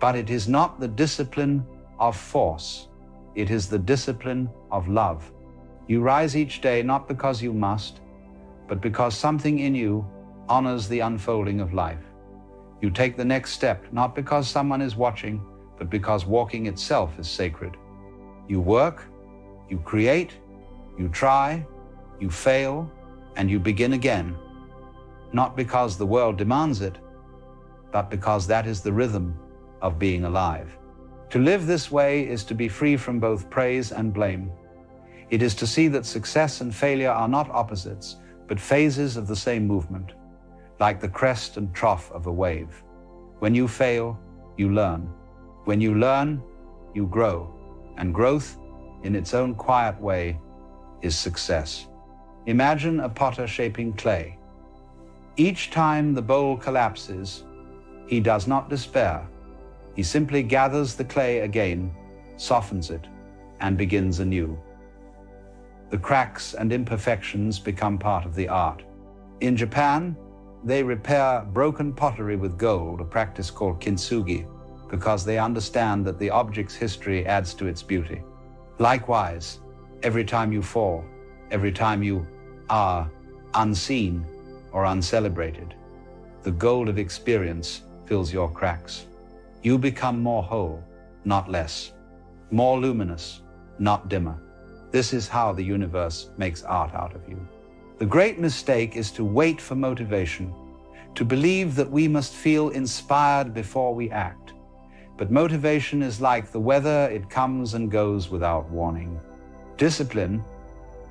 but it is not the discipline of force. It is the discipline of love. You rise each day not because you must, but because something in you honors the unfolding of life. You take the next step not because someone is watching, but because walking itself is sacred. You work, you create, you try, you fail, and you begin again, not because the world demands it, but because that is the rhythm of being alive. To live this way is to be free from both praise and blame. It is to see that success and failure are not opposites, but phases of the same movement, like the crest and trough of a wave. When you fail, you learn. When you learn, you grow. And growth, in its own quiet way, is success. Imagine a potter shaping clay. Each time the bowl collapses, he does not despair. He simply gathers the clay again, softens it, and begins anew. The cracks and imperfections become part of the art. In Japan, they repair broken pottery with gold, a practice called kintsugi, because they understand that the object's history adds to its beauty. Likewise, every time you fall, every time you are unseen or uncelebrated, the gold of experience fills your cracks. You become more whole, not less, more luminous, not dimmer. This is how the universe makes art out of you. The great mistake is to wait for motivation, to believe that we must feel inspired before we act. But motivation is like the weather, it comes and goes without warning. Discipline,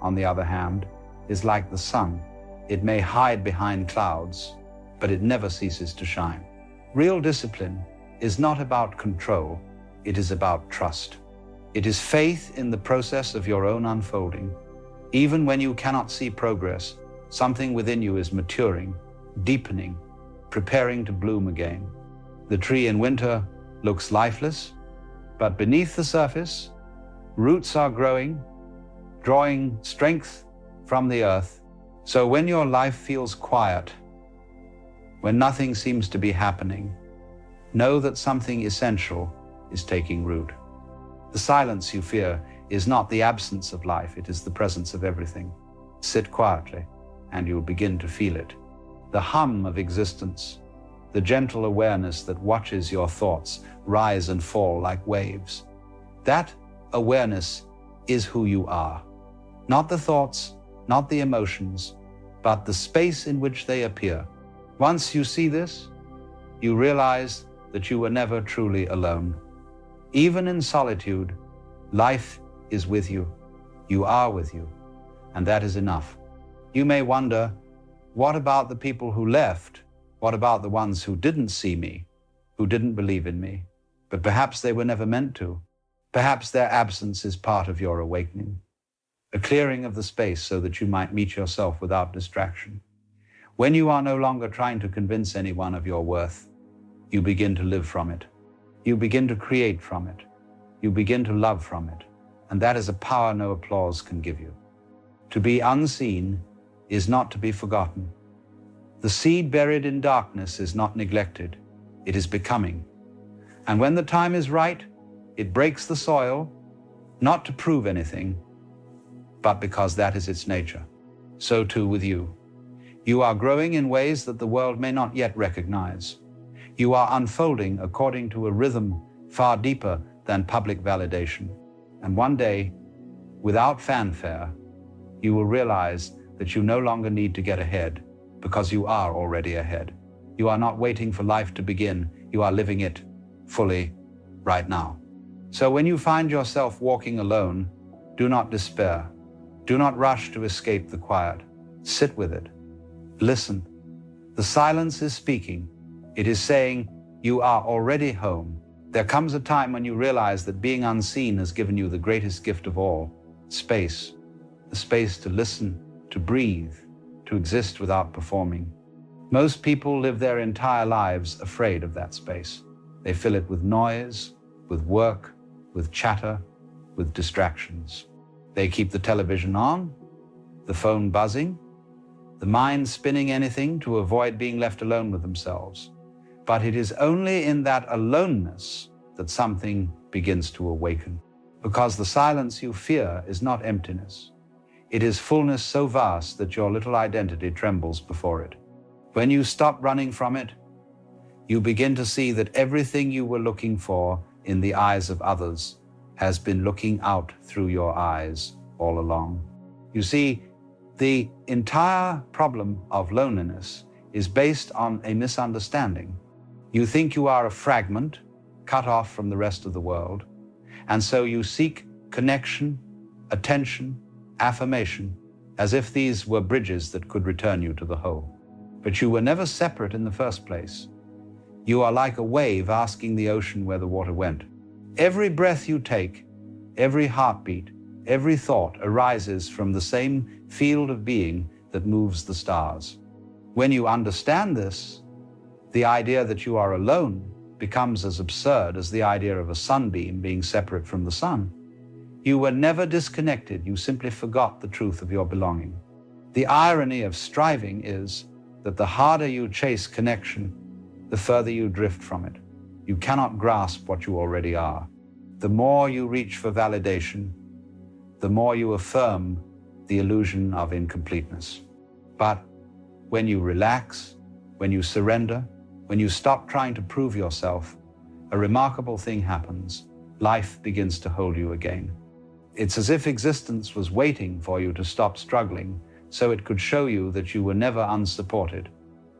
on the other hand, is like the sun. It may hide behind clouds, but it never ceases to shine. Real discipline is not about control, it is about trust. It is faith in the process of your own unfolding. Even when you cannot see progress, something within you is maturing, deepening, preparing to bloom again. The tree in winter looks lifeless, but beneath the surface, roots are growing, drawing strength from the earth. So when your life feels quiet, when nothing seems to be happening, know that something essential is taking root. The silence you fear is not the absence of life, it is the presence of everything. Sit quietly, and you'll begin to feel it. The hum of existence, the gentle awareness that watches your thoughts rise and fall like waves. That awareness is who you are. Not the thoughts, not the emotions, but the space in which they appear. Once you see this, you realize that you were never truly alone. Even in solitude, life is with you. You are with you, and that is enough. You may wonder, What about the people who left? What about the ones who didn't see me, who didn't believe in me? But perhaps they were never meant to. Perhaps their absence is part of your awakening, a clearing of the space so that you might meet yourself without distraction. When you are no longer trying to convince anyone of your worth, you begin to live from it. You begin to create from it. You begin to love from it. And that is a power no applause can give you. To be unseen is not to be forgotten. The seed buried in darkness is not neglected. It is becoming. And when the time is right, it breaks the soil, not to prove anything, but because that is its nature. So too with you. You are growing in ways that the world may not yet recognize. You are unfolding according to a rhythm far deeper than public validation. And one day, without fanfare, you will realize that you no longer need to get ahead because you are already ahead. You are not waiting for life to begin. You are living it fully right now. So when you find yourself walking alone, do not despair. Do not rush to escape the quiet. Sit with it. Listen. The silence is speaking. It is saying, you are already home. There comes a time when you realize that being unseen has given you the greatest gift of all, space. The space to listen, to breathe, to exist without performing. Most people live their entire lives afraid of that space. They fill it with noise, with work, with chatter, with distractions. They keep the television on, the phone buzzing, the mind spinning anything to avoid being left alone with themselves. But it is only in that aloneness that something begins to awaken. Because the silence you fear is not emptiness. It is fullness so vast that your little identity trembles before it. When you stop running from it, you begin to see that everything you were looking for in the eyes of others has been looking out through your eyes all along. You see, the entire problem of loneliness is based on a misunderstanding. You think you are a fragment cut off from the rest of the world, and so you seek connection, attention, affirmation, as if these were bridges that could return you to the whole. But you were never separate in the first place. You are like a wave asking the ocean where the water went. Every breath you take, every heartbeat, every thought arises from the same field of being that moves the stars. When you understand this, the idea that you are alone becomes as absurd as the idea of a sunbeam being separate from the sun. You were never disconnected, you simply forgot the truth of your belonging. The irony of striving is that the harder you chase connection, the further you drift from it. You cannot grasp what you already are. The more you reach for validation, the more you affirm the illusion of incompleteness. But when you relax, when you surrender, when you stop trying to prove yourself, a remarkable thing happens. Life begins to hold you again. It's as if existence was waiting for you to stop struggling so it could show you that you were never unsupported.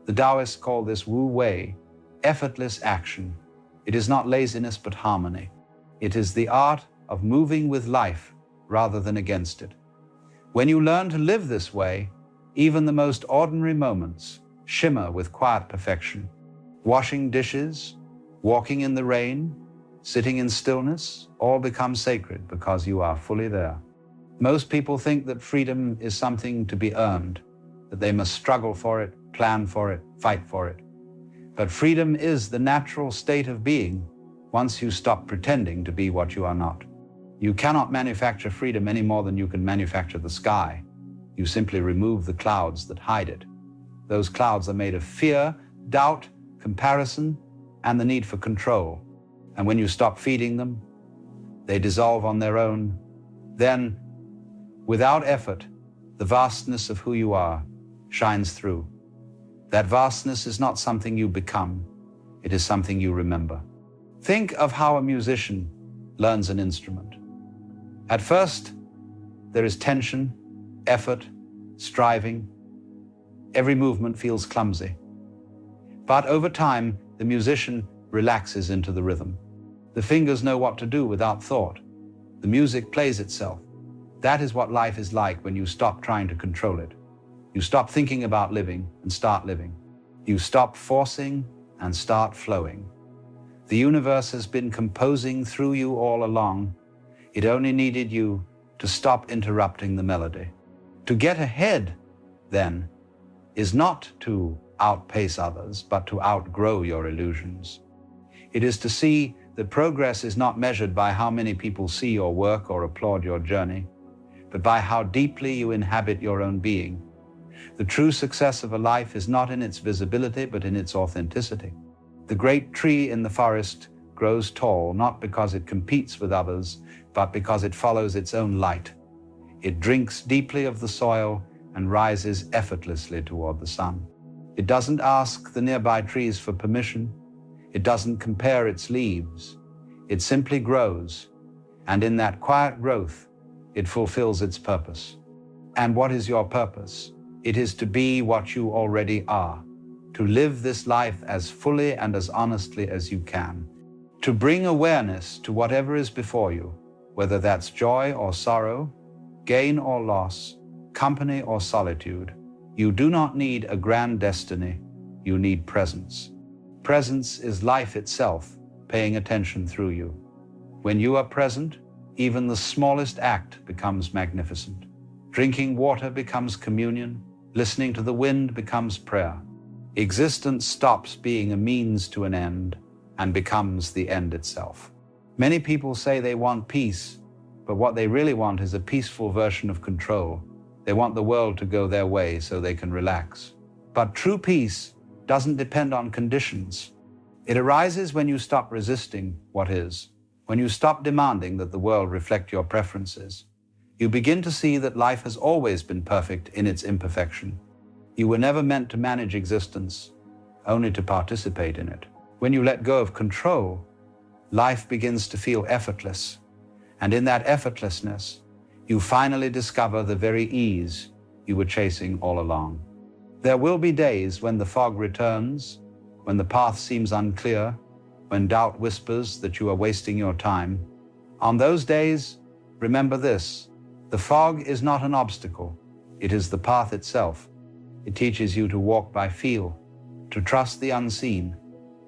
The Taoists call this Wu Wei, effortless action. It is not laziness but harmony. It is the art of moving with life rather than against it. When you learn to live this way, even the most ordinary moments shimmer with quiet perfection. Washing dishes, walking in the rain, sitting in stillness, all become sacred because you are fully there. Most people think that freedom is something to be earned, that they must struggle for it, plan for it, fight for it. But freedom is the natural state of being once you stop pretending to be what you are not. You cannot manufacture freedom any more than you can manufacture the sky. You simply remove the clouds that hide it. Those clouds are made of fear, doubt, comparison, and the need for control. And when you stop feeding them, they dissolve on their own. Then, without effort, the vastness of who you are shines through. That vastness is not something you become, it is something you remember. Think of how a musician learns an instrument. At first, there is tension, effort, striving. Every movement feels clumsy. But over time, the musician relaxes into the rhythm. The fingers know what to do without thought. The music plays itself. That is what life is like when you stop trying to control it. You stop thinking about living and start living. You stop forcing and start flowing. The universe has been composing through you all along. It only needed you to stop interrupting the melody. To get ahead, then, is not to outpace others, but to outgrow your illusions. It is to see that progress is not measured by how many people see your work or applaud your journey, but by how deeply you inhabit your own being. The true success of a life is not in its visibility, but in its authenticity. The great tree in the forest grows tall, not because it competes with others, but because it follows its own light. It drinks deeply of the soil and rises effortlessly toward the sun. It doesn't ask the nearby trees for permission. It doesn't compare its leaves. It simply grows, and in that quiet growth, it fulfills its purpose. And what is your purpose? It is to be what you already are, to live this life as fully and as honestly as you can, to bring awareness to whatever is before you, whether that's joy or sorrow, gain or loss, company or solitude. You do not need a grand destiny, you need presence. Presence is life itself, paying attention through you. When you are present, even the smallest act becomes magnificent. Drinking water becomes communion, listening to the wind becomes prayer. Existence stops being a means to an end and becomes the end itself. Many people say they want peace, but what they really want is a peaceful version of control. They want the world to go their way so they can relax. But true peace doesn't depend on conditions. It arises when you stop resisting what is, when you stop demanding that the world reflect your preferences. You begin to see that life has always been perfect in its imperfection. You were never meant to manage existence, only to participate in it. When you let go of control, life begins to feel effortless. And in that effortlessness, you finally discover the very ease you were chasing all along. There will be days when the fog returns, when the path seems unclear, when doubt whispers that you are wasting your time. On those days, remember this: the fog is not an obstacle, it is the path itself. It teaches you to walk by feel, to trust the unseen,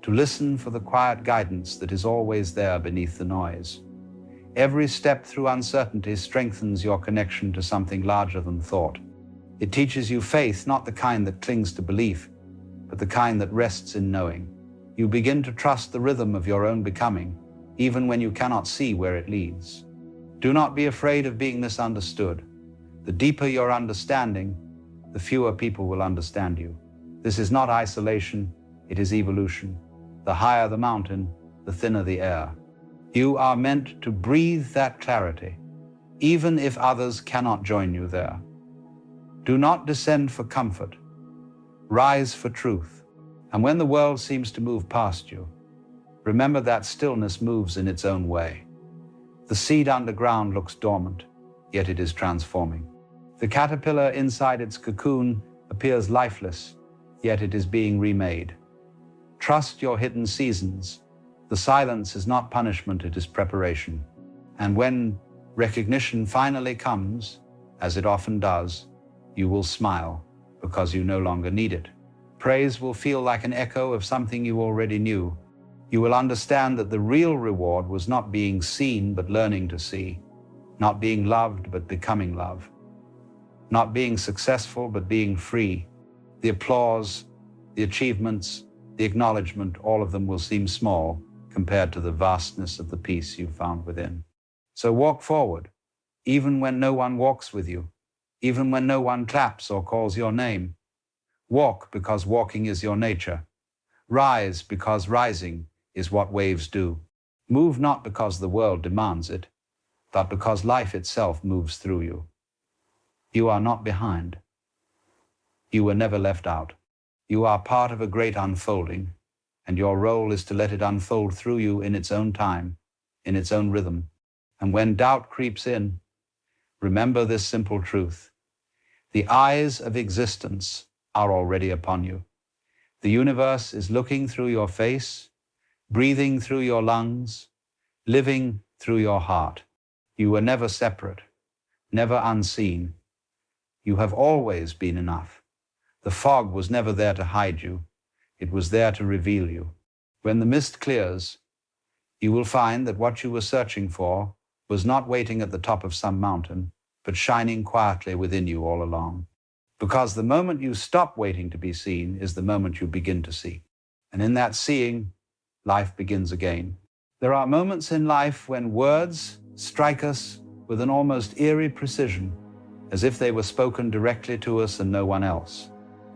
to listen for the quiet guidance that is always there beneath the noise. Every step through uncertainty strengthens your connection to something larger than thought. It teaches you faith, not the kind that clings to belief, but the kind that rests in knowing. You begin to trust the rhythm of your own becoming, even when you cannot see where it leads. Do not be afraid of being misunderstood. The deeper your understanding, the fewer people will understand you. This is not isolation, it is evolution. The higher the mountain, the thinner the air. You are meant to breathe that clarity, even if others cannot join you there. Do not descend for comfort. Rise for truth. And when the world seems to move past you, remember that stillness moves in its own way. The seed underground looks dormant, yet it is transforming. The caterpillar inside its cocoon appears lifeless, yet it is being remade. Trust your hidden seasons. The silence is not punishment, it is preparation. And when recognition finally comes, as it often does, you will smile because you no longer need it. Praise will feel like an echo of something you already knew. You will understand that the real reward was not being seen but learning to see, not being loved but becoming love, not being successful but being free. The applause, the achievements, the acknowledgement, all of them will seem small compared to the vastness of the peace you found within. So walk forward, even when no one walks with you, even when no one claps or calls your name. Walk because walking is your nature. Rise because rising is what waves do. Move not because the world demands it, but because life itself moves through you. You are not behind. You were never left out. You are part of a great unfolding, and your role is to let it unfold through you in its own time, in its own rhythm. And when doubt creeps in, remember this simple truth: the eyes of existence are already upon you. The universe is looking through your face, breathing through your lungs, living through your heart. You were never separate, never unseen. You have always been enough. The fog was never there to hide you. It was there to reveal you. When the mist clears, you will find that what you were searching for was not waiting at the top of some mountain, but shining quietly within you all along. Because the moment you stop waiting to be seen is the moment you begin to see. And in that seeing, life begins again. There are moments in life when words strike us with an almost eerie precision, as if they were spoken directly to us and no one else.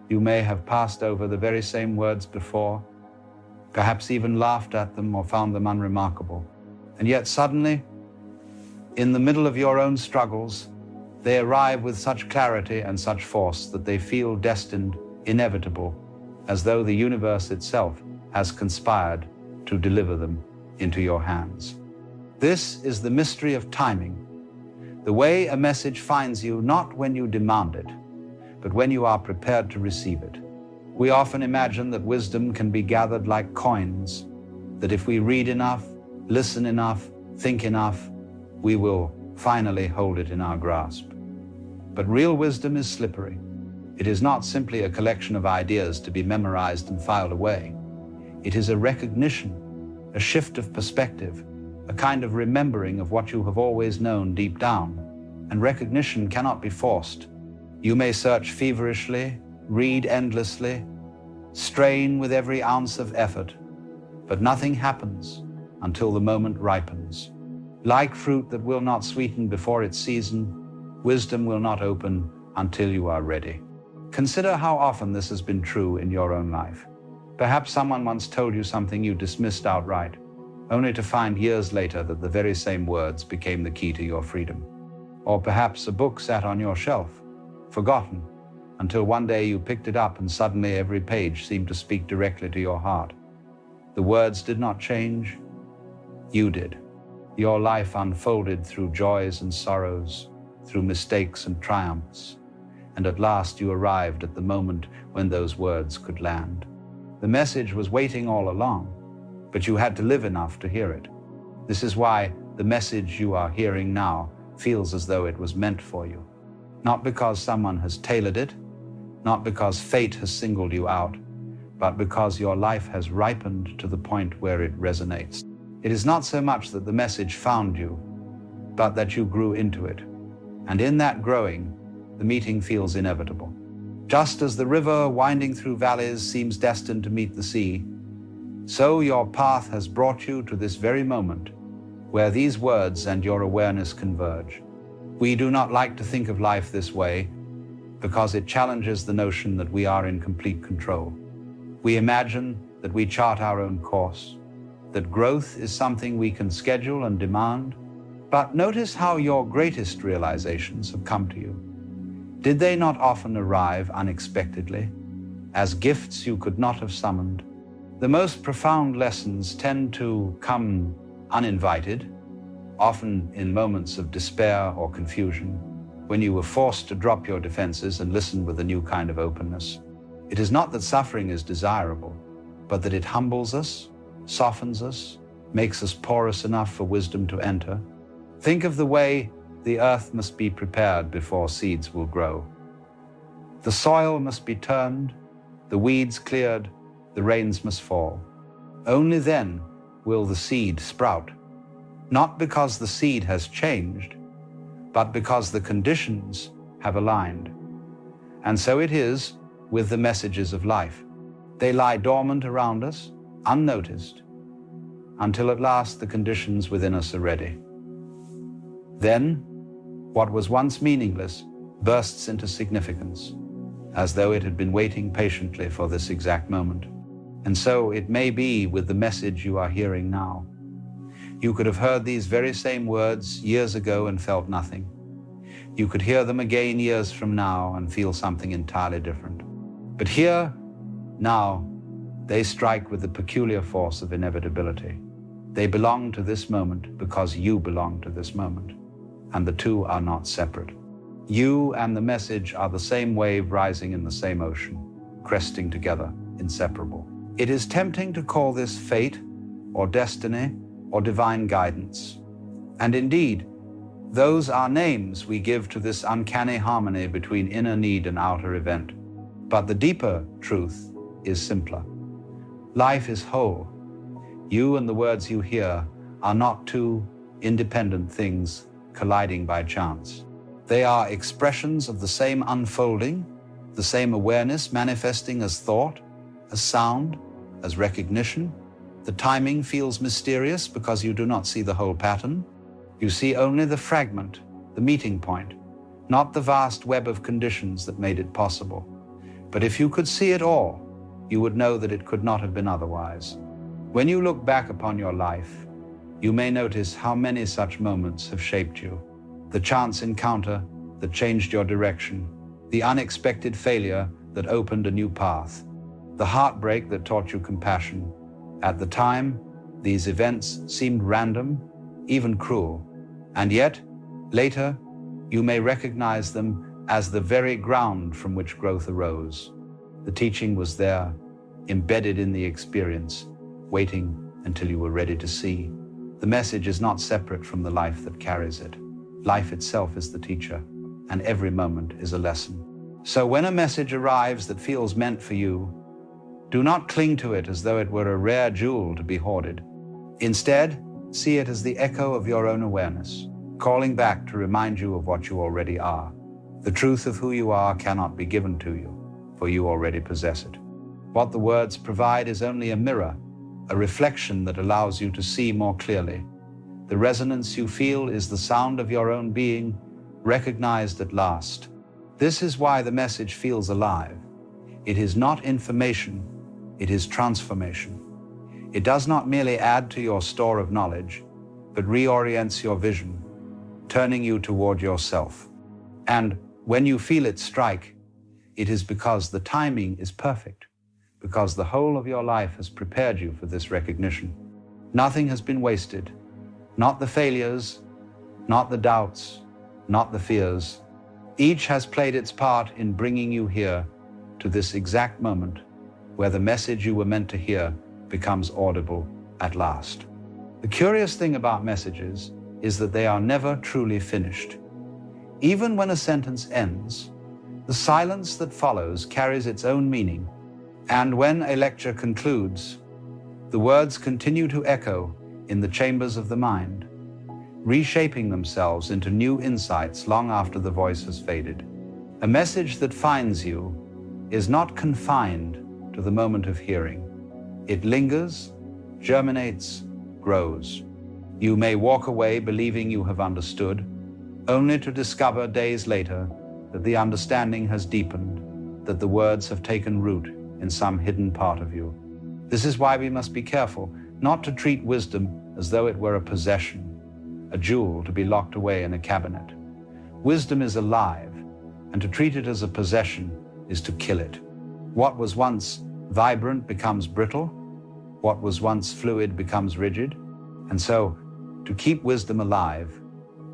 You may have passed over the very same words before, perhaps even laughed at them or found them unremarkable. And yet suddenly, in the middle of your own struggles, they arrive with such clarity and such force that they feel destined, inevitable, as though the universe itself has conspired to deliver them into your hands. This is the mystery of timing, the way a message finds you not when you demand it, but when you are prepared to receive it. We often imagine that wisdom can be gathered like coins, that if we read enough, listen enough, think enough, we will finally hold it in our grasp. But real wisdom is slippery. It is not simply a collection of ideas to be memorized and filed away. It is a recognition, a shift of perspective, a kind of remembering of what you have always known deep down. And recognition cannot be forced. You may search feverishly, read endlessly, strain with every ounce of effort, but nothing happens until the moment ripens. Like fruit that will not sweeten before its season, wisdom will not open until you are ready. Consider how often this has been true in your own life. Perhaps someone once told you something you dismissed outright, only to find years later that the very same words became the key to your freedom. Or perhaps a book sat on your shelf, forgotten, until one day you picked it up and suddenly every page seemed to speak directly to your heart. The words did not change, you did. Your life unfolded through joys and sorrows, through mistakes and triumphs, and at last you arrived at the moment when those words could land. The message was waiting all along, but you had to live enough to hear it. This is why the message you are hearing now feels as though it was meant for you. Not because someone has tailored it, not because fate has singled you out, but because your life has ripened to the point where it resonates. It is not so much that the message found you, but that you grew into it. And in that growing, the meeting feels inevitable. Just as the river winding through valleys seems destined to meet the sea, so your path has brought you to this very moment where these words and your awareness converge. We do not like to think of life this way because it challenges the notion that we are in complete control. We imagine that we chart our own course, that growth is something we can schedule and demand. But notice how your greatest realizations have come to you. Did they not often arrive unexpectedly, as gifts you could not have summoned? The most profound lessons tend to come uninvited, often in moments of despair or confusion, when you were forced to drop your defenses and listen with a new kind of openness. It is not that suffering is desirable, but that it humbles us, softens us, makes us porous enough for wisdom to enter. Think of the way the earth must be prepared before seeds will grow. The soil must be turned, the weeds cleared, the rains must fall. Only then will the seed sprout, not because the seed has changed, but because the conditions have aligned. And so it is with the messages of life. They lie dormant around us, unnoticed, until at last the conditions within us are ready. Then, what was once meaningless bursts into significance, as though it had been waiting patiently for this exact moment. And so it may be with the message you are hearing now. You could have heard these very same words years ago and felt nothing. You could hear them again years from now and feel something entirely different. But here, now, they strike with the peculiar force of inevitability. They belong to this moment because you belong to this moment, and the two are not separate. You and the message are the same wave rising in the same ocean, cresting together, inseparable. It is tempting to call this fate, or destiny, or divine guidance. And indeed, those are names we give to this uncanny harmony between inner need and outer event. But the deeper truth is simpler. Life is whole. You and the words you hear are not two independent things colliding by chance. They are expressions of the same unfolding, the same awareness manifesting as thought, as sound, as recognition. The timing feels mysterious because you do not see the whole pattern. You see only the fragment, the meeting point, not the vast web of conditions that made it possible. But if you could see it all, you would know that it could not have been otherwise. When you look back upon your life, you may notice how many such moments have shaped you. The chance encounter that changed your direction, the unexpected failure that opened a new path, the heartbreak that taught you compassion. At the time, these events seemed random, even cruel, and yet, later, you may recognize them as the very ground from which growth arose. The teaching was there, embedded in the experience, waiting until you were ready to see. The message is not separate from the life that carries it. Life itself is the teacher, and every moment is a lesson. So when a message arrives that feels meant for you, do not cling to it as though it were a rare jewel to be hoarded. Instead, see it as the echo of your own awareness, calling back to remind you of what you already are. The truth of who you are cannot be given to you, for you already possess it. What the words provide is only a mirror, a reflection that allows you to see more clearly. The resonance you feel is the sound of your own being, recognized at last. This is why the message feels alive. It is not information, it is transformation. It does not merely add to your store of knowledge, but reorients your vision, turning you toward yourself. And when you feel it strike, it is because the timing is perfect, because the whole of your life has prepared you for this recognition. Nothing has been wasted, not the failures, not the doubts, not the fears. Each has played its part in bringing you here to this exact moment where the message you were meant to hear becomes audible at last. The curious thing about messages is that they are never truly finished. Even when a sentence ends, the silence that follows carries its own meaning. And when a lecture concludes, the words continue to echo in the chambers of the mind, reshaping themselves into new insights long after the voice has faded. A message that finds you is not confined to the moment of hearing. It lingers, germinates, grows. You may walk away believing you have understood, only to discover days later that the understanding has deepened, that the words have taken root in some hidden part of you. This is why we must be careful not to treat wisdom as though it were a possession, a jewel to be locked away in a cabinet. Wisdom is alive, and to treat it as a possession is to kill it. What was once vibrant becomes brittle, what was once fluid becomes rigid, and so, to keep wisdom alive,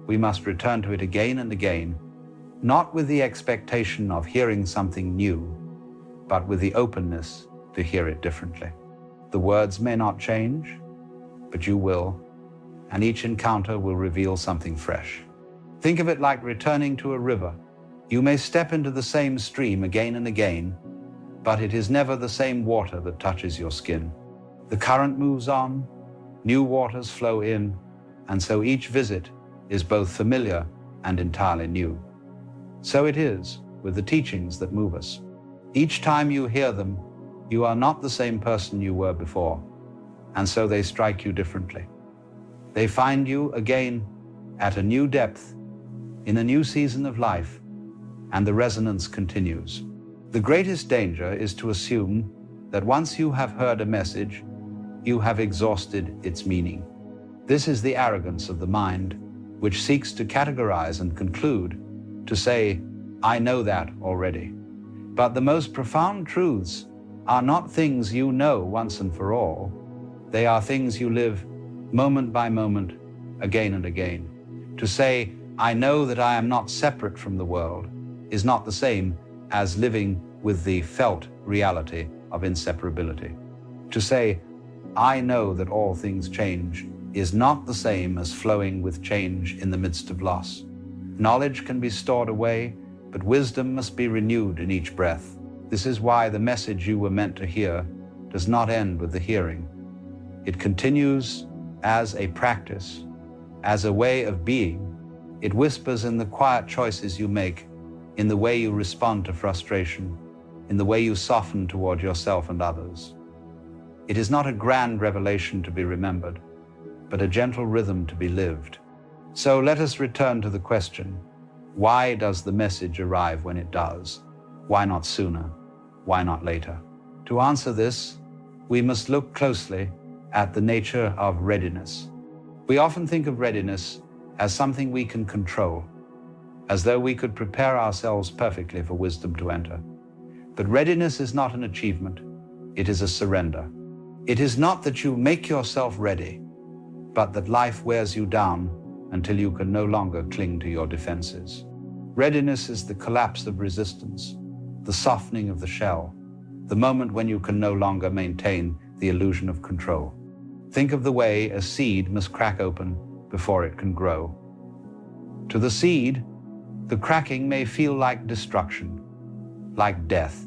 we must return to it again and again, not with the expectation of hearing something new, but with the openness to hear it differently. The words may not change, but you will, and each encounter will reveal something fresh. Think of it like returning to a river. You may step into the same stream again and again, but it is never the same water that touches your skin. The current moves on, new waters flow in, and so each visit is both familiar and entirely new. So it is with the teachings that move us. Each time you hear them, you are not the same person you were before, and so they strike you differently. They find you again at a new depth, in a new season of life, and the resonance continues. The greatest danger is to assume that once you have heard a message, you have exhausted its meaning. This is the arrogance of the mind, which seeks to categorize and conclude, to say, I know that already. But the most profound truths are not things you know once and for all. They are things you live moment by moment, again and again. To say, I know that I am not separate from the world, is not the same as living with the felt reality of inseparability. To say, I know that all things change, is not the same as flowing with change in the midst of loss. Knowledge can be stored away, but wisdom must be renewed in each breath. This is why the message you were meant to hear does not end with the hearing. It continues as a practice, as a way of being. It whispers in the quiet choices you make, in the way you respond to frustration, in the way you soften toward yourself and others. It is not a grand revelation to be remembered, but a gentle rhythm to be lived. So let us return to the question, why does the message arrive when it does? Why not sooner? Why not later? To answer this, we must look closely at the nature of readiness. We often think of readiness as something we can control, as though we could prepare ourselves perfectly for wisdom to enter. But readiness is not an achievement, it is a surrender. It is not that you make yourself ready, but that life wears you down until you can no longer cling to your defenses. Readiness is the collapse of resistance, the softening of the shell, the moment when you can no longer maintain the illusion of control. Think of the way a seed must crack open before it can grow. To the seed, the cracking may feel like destruction, like death,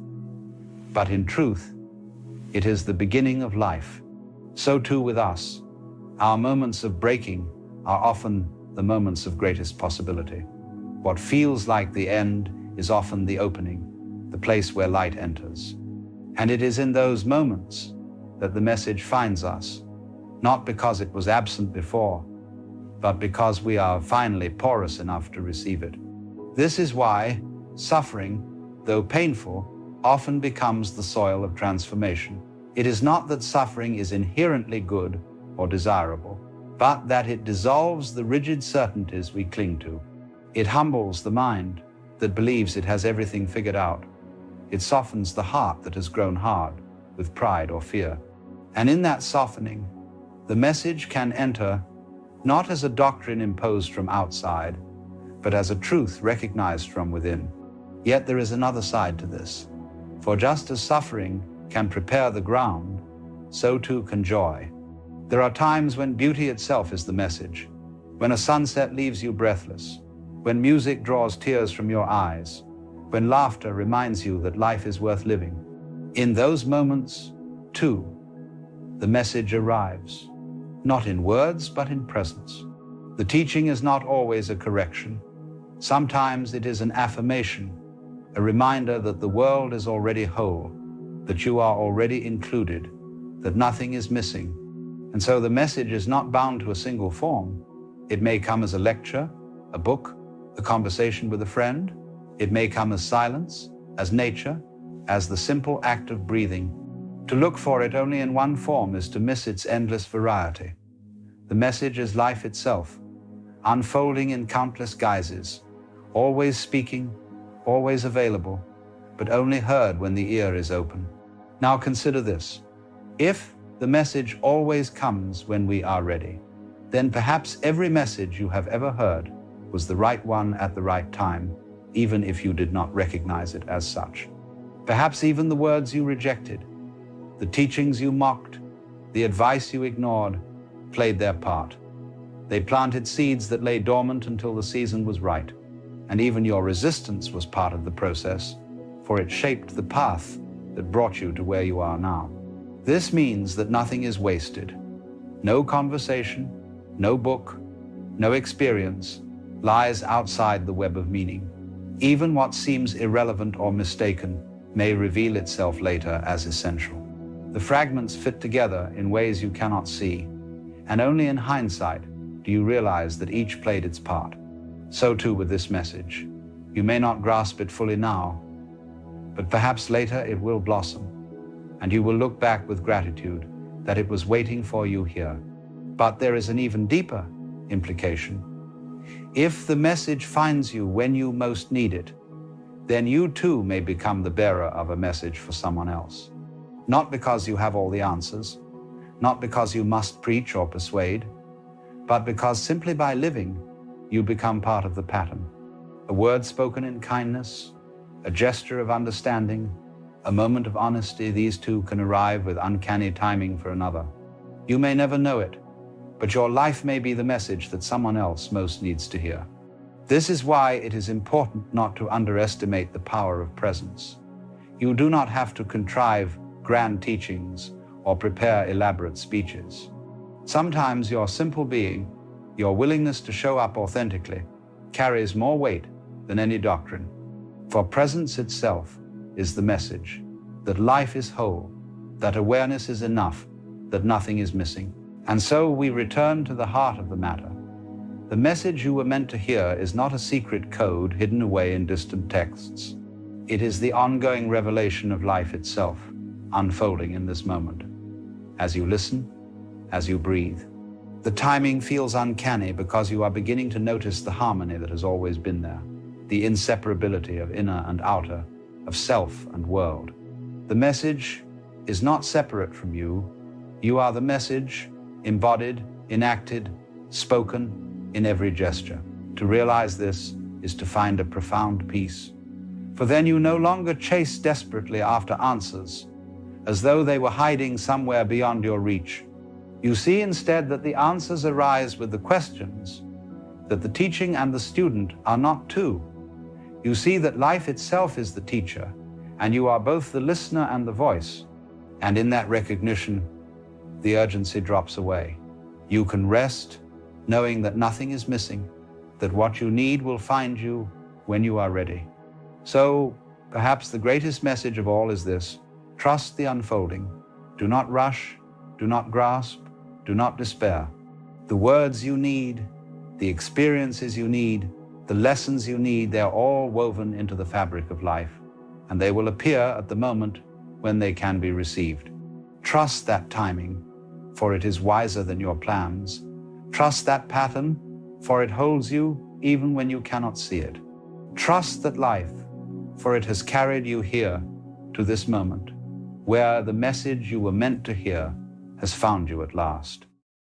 but in truth, it is the beginning of life. So too with us. Our moments of breaking are often the moments of greatest possibility. What feels like the end is often the opening, the place where light enters. And it is in those moments that the message finds us, not because it was absent before, but because we are finally porous enough to receive it. This is why suffering, though painful, often becomes the soil of transformation. It is not that suffering is inherently good or desirable, but that it dissolves the rigid certainties we cling to. It humbles the mind that believes it has everything figured out. It softens the heart that has grown hard with pride or fear. And in that softening, the message can enter not as a doctrine imposed from outside, but as a truth recognized from within. Yet there is another side to this. For just as suffering can prepare the ground, so too can joy. There are times when beauty itself is the message, when a sunset leaves you breathless, when music draws tears from your eyes, when laughter reminds you that life is worth living. In those moments, too, the message arrives, not in words, but in presence. The teaching is not always a correction. Sometimes it is an affirmation, a reminder that the world is already whole, that you are already included, that nothing is missing. And so the message is not bound to a single form. It may come as a lecture, a book, a conversation with a friend. It may come as silence, as nature, as the simple act of breathing. To look for it only in one form is to miss its endless variety. The message is life itself, unfolding in countless guises, always speaking, always available, but only heard when the ear is open. Now consider this. If the message always comes when we are ready, then perhaps every message you have ever heard was the right one at the right time, even if you did not recognize it as such. Perhaps even the words you rejected, the teachings you mocked, the advice you ignored, played their part. They planted seeds that lay dormant until the season was right. And even your resistance was part of the process, for it shaped the path that brought you to where you are now. This means that nothing is wasted. No conversation, no book, no experience lies outside the web of meaning. Even what seems irrelevant or mistaken may reveal itself later as essential. The fragments fit together in ways you cannot see, and only in hindsight do you realize that each played its part. So too with this message. You may not grasp it fully now, but perhaps later it will blossom, and you will look back with gratitude that it was waiting for you here. But there is an even deeper implication. If the message finds you when you most need it, then you too may become the bearer of a message for someone else. Not because you have all the answers, not because you must preach or persuade, but because simply by living, you become part of the pattern. A word spoken in kindness, a gesture of understanding, a moment of honesty, these two can arrive with uncanny timing for another. You may never know it, but your life may be the message that someone else most needs to hear. This is why it is important not to underestimate the power of presence. You do not have to contrive grand teachings or prepare elaborate speeches. Sometimes your simple being, your willingness to show up authentically, carries more weight than any doctrine. For presence itself is the message that life is whole, that awareness is enough, that nothing is missing. And so we return to the heart of the matter. The message you were meant to hear is not a secret code hidden away in distant texts. It is the ongoing revelation of life itself, unfolding in this moment. As you listen, as you breathe. The timing feels uncanny because you are beginning to notice the harmony that has always been there, the inseparability of inner and outer, of self and world. The message is not separate from you. You are the message, embodied, enacted, spoken in every gesture. To realize this is to find a profound peace. For then you no longer chase desperately after answers, as though they were hiding somewhere beyond your reach. You see instead that the answers arise with the questions, that the teaching and the student are not two. You see that life itself is the teacher, and you are both the listener and the voice. And in that recognition, the urgency drops away. You can rest, knowing that nothing is missing, that what you need will find you when you are ready. So, perhaps the greatest message of all is this: trust the unfolding. Do not rush, do not grasp, do not despair. The words you need, the experiences you need, the lessons you need, they're all woven into the fabric of life, and they will appear at the moment when they can be received. Trust that timing, for it is wiser than your plans. Trust that pattern, for it holds you even when you cannot see it. Trust that life, for it has carried you here to this moment, where the message you were meant to hear has found you at last.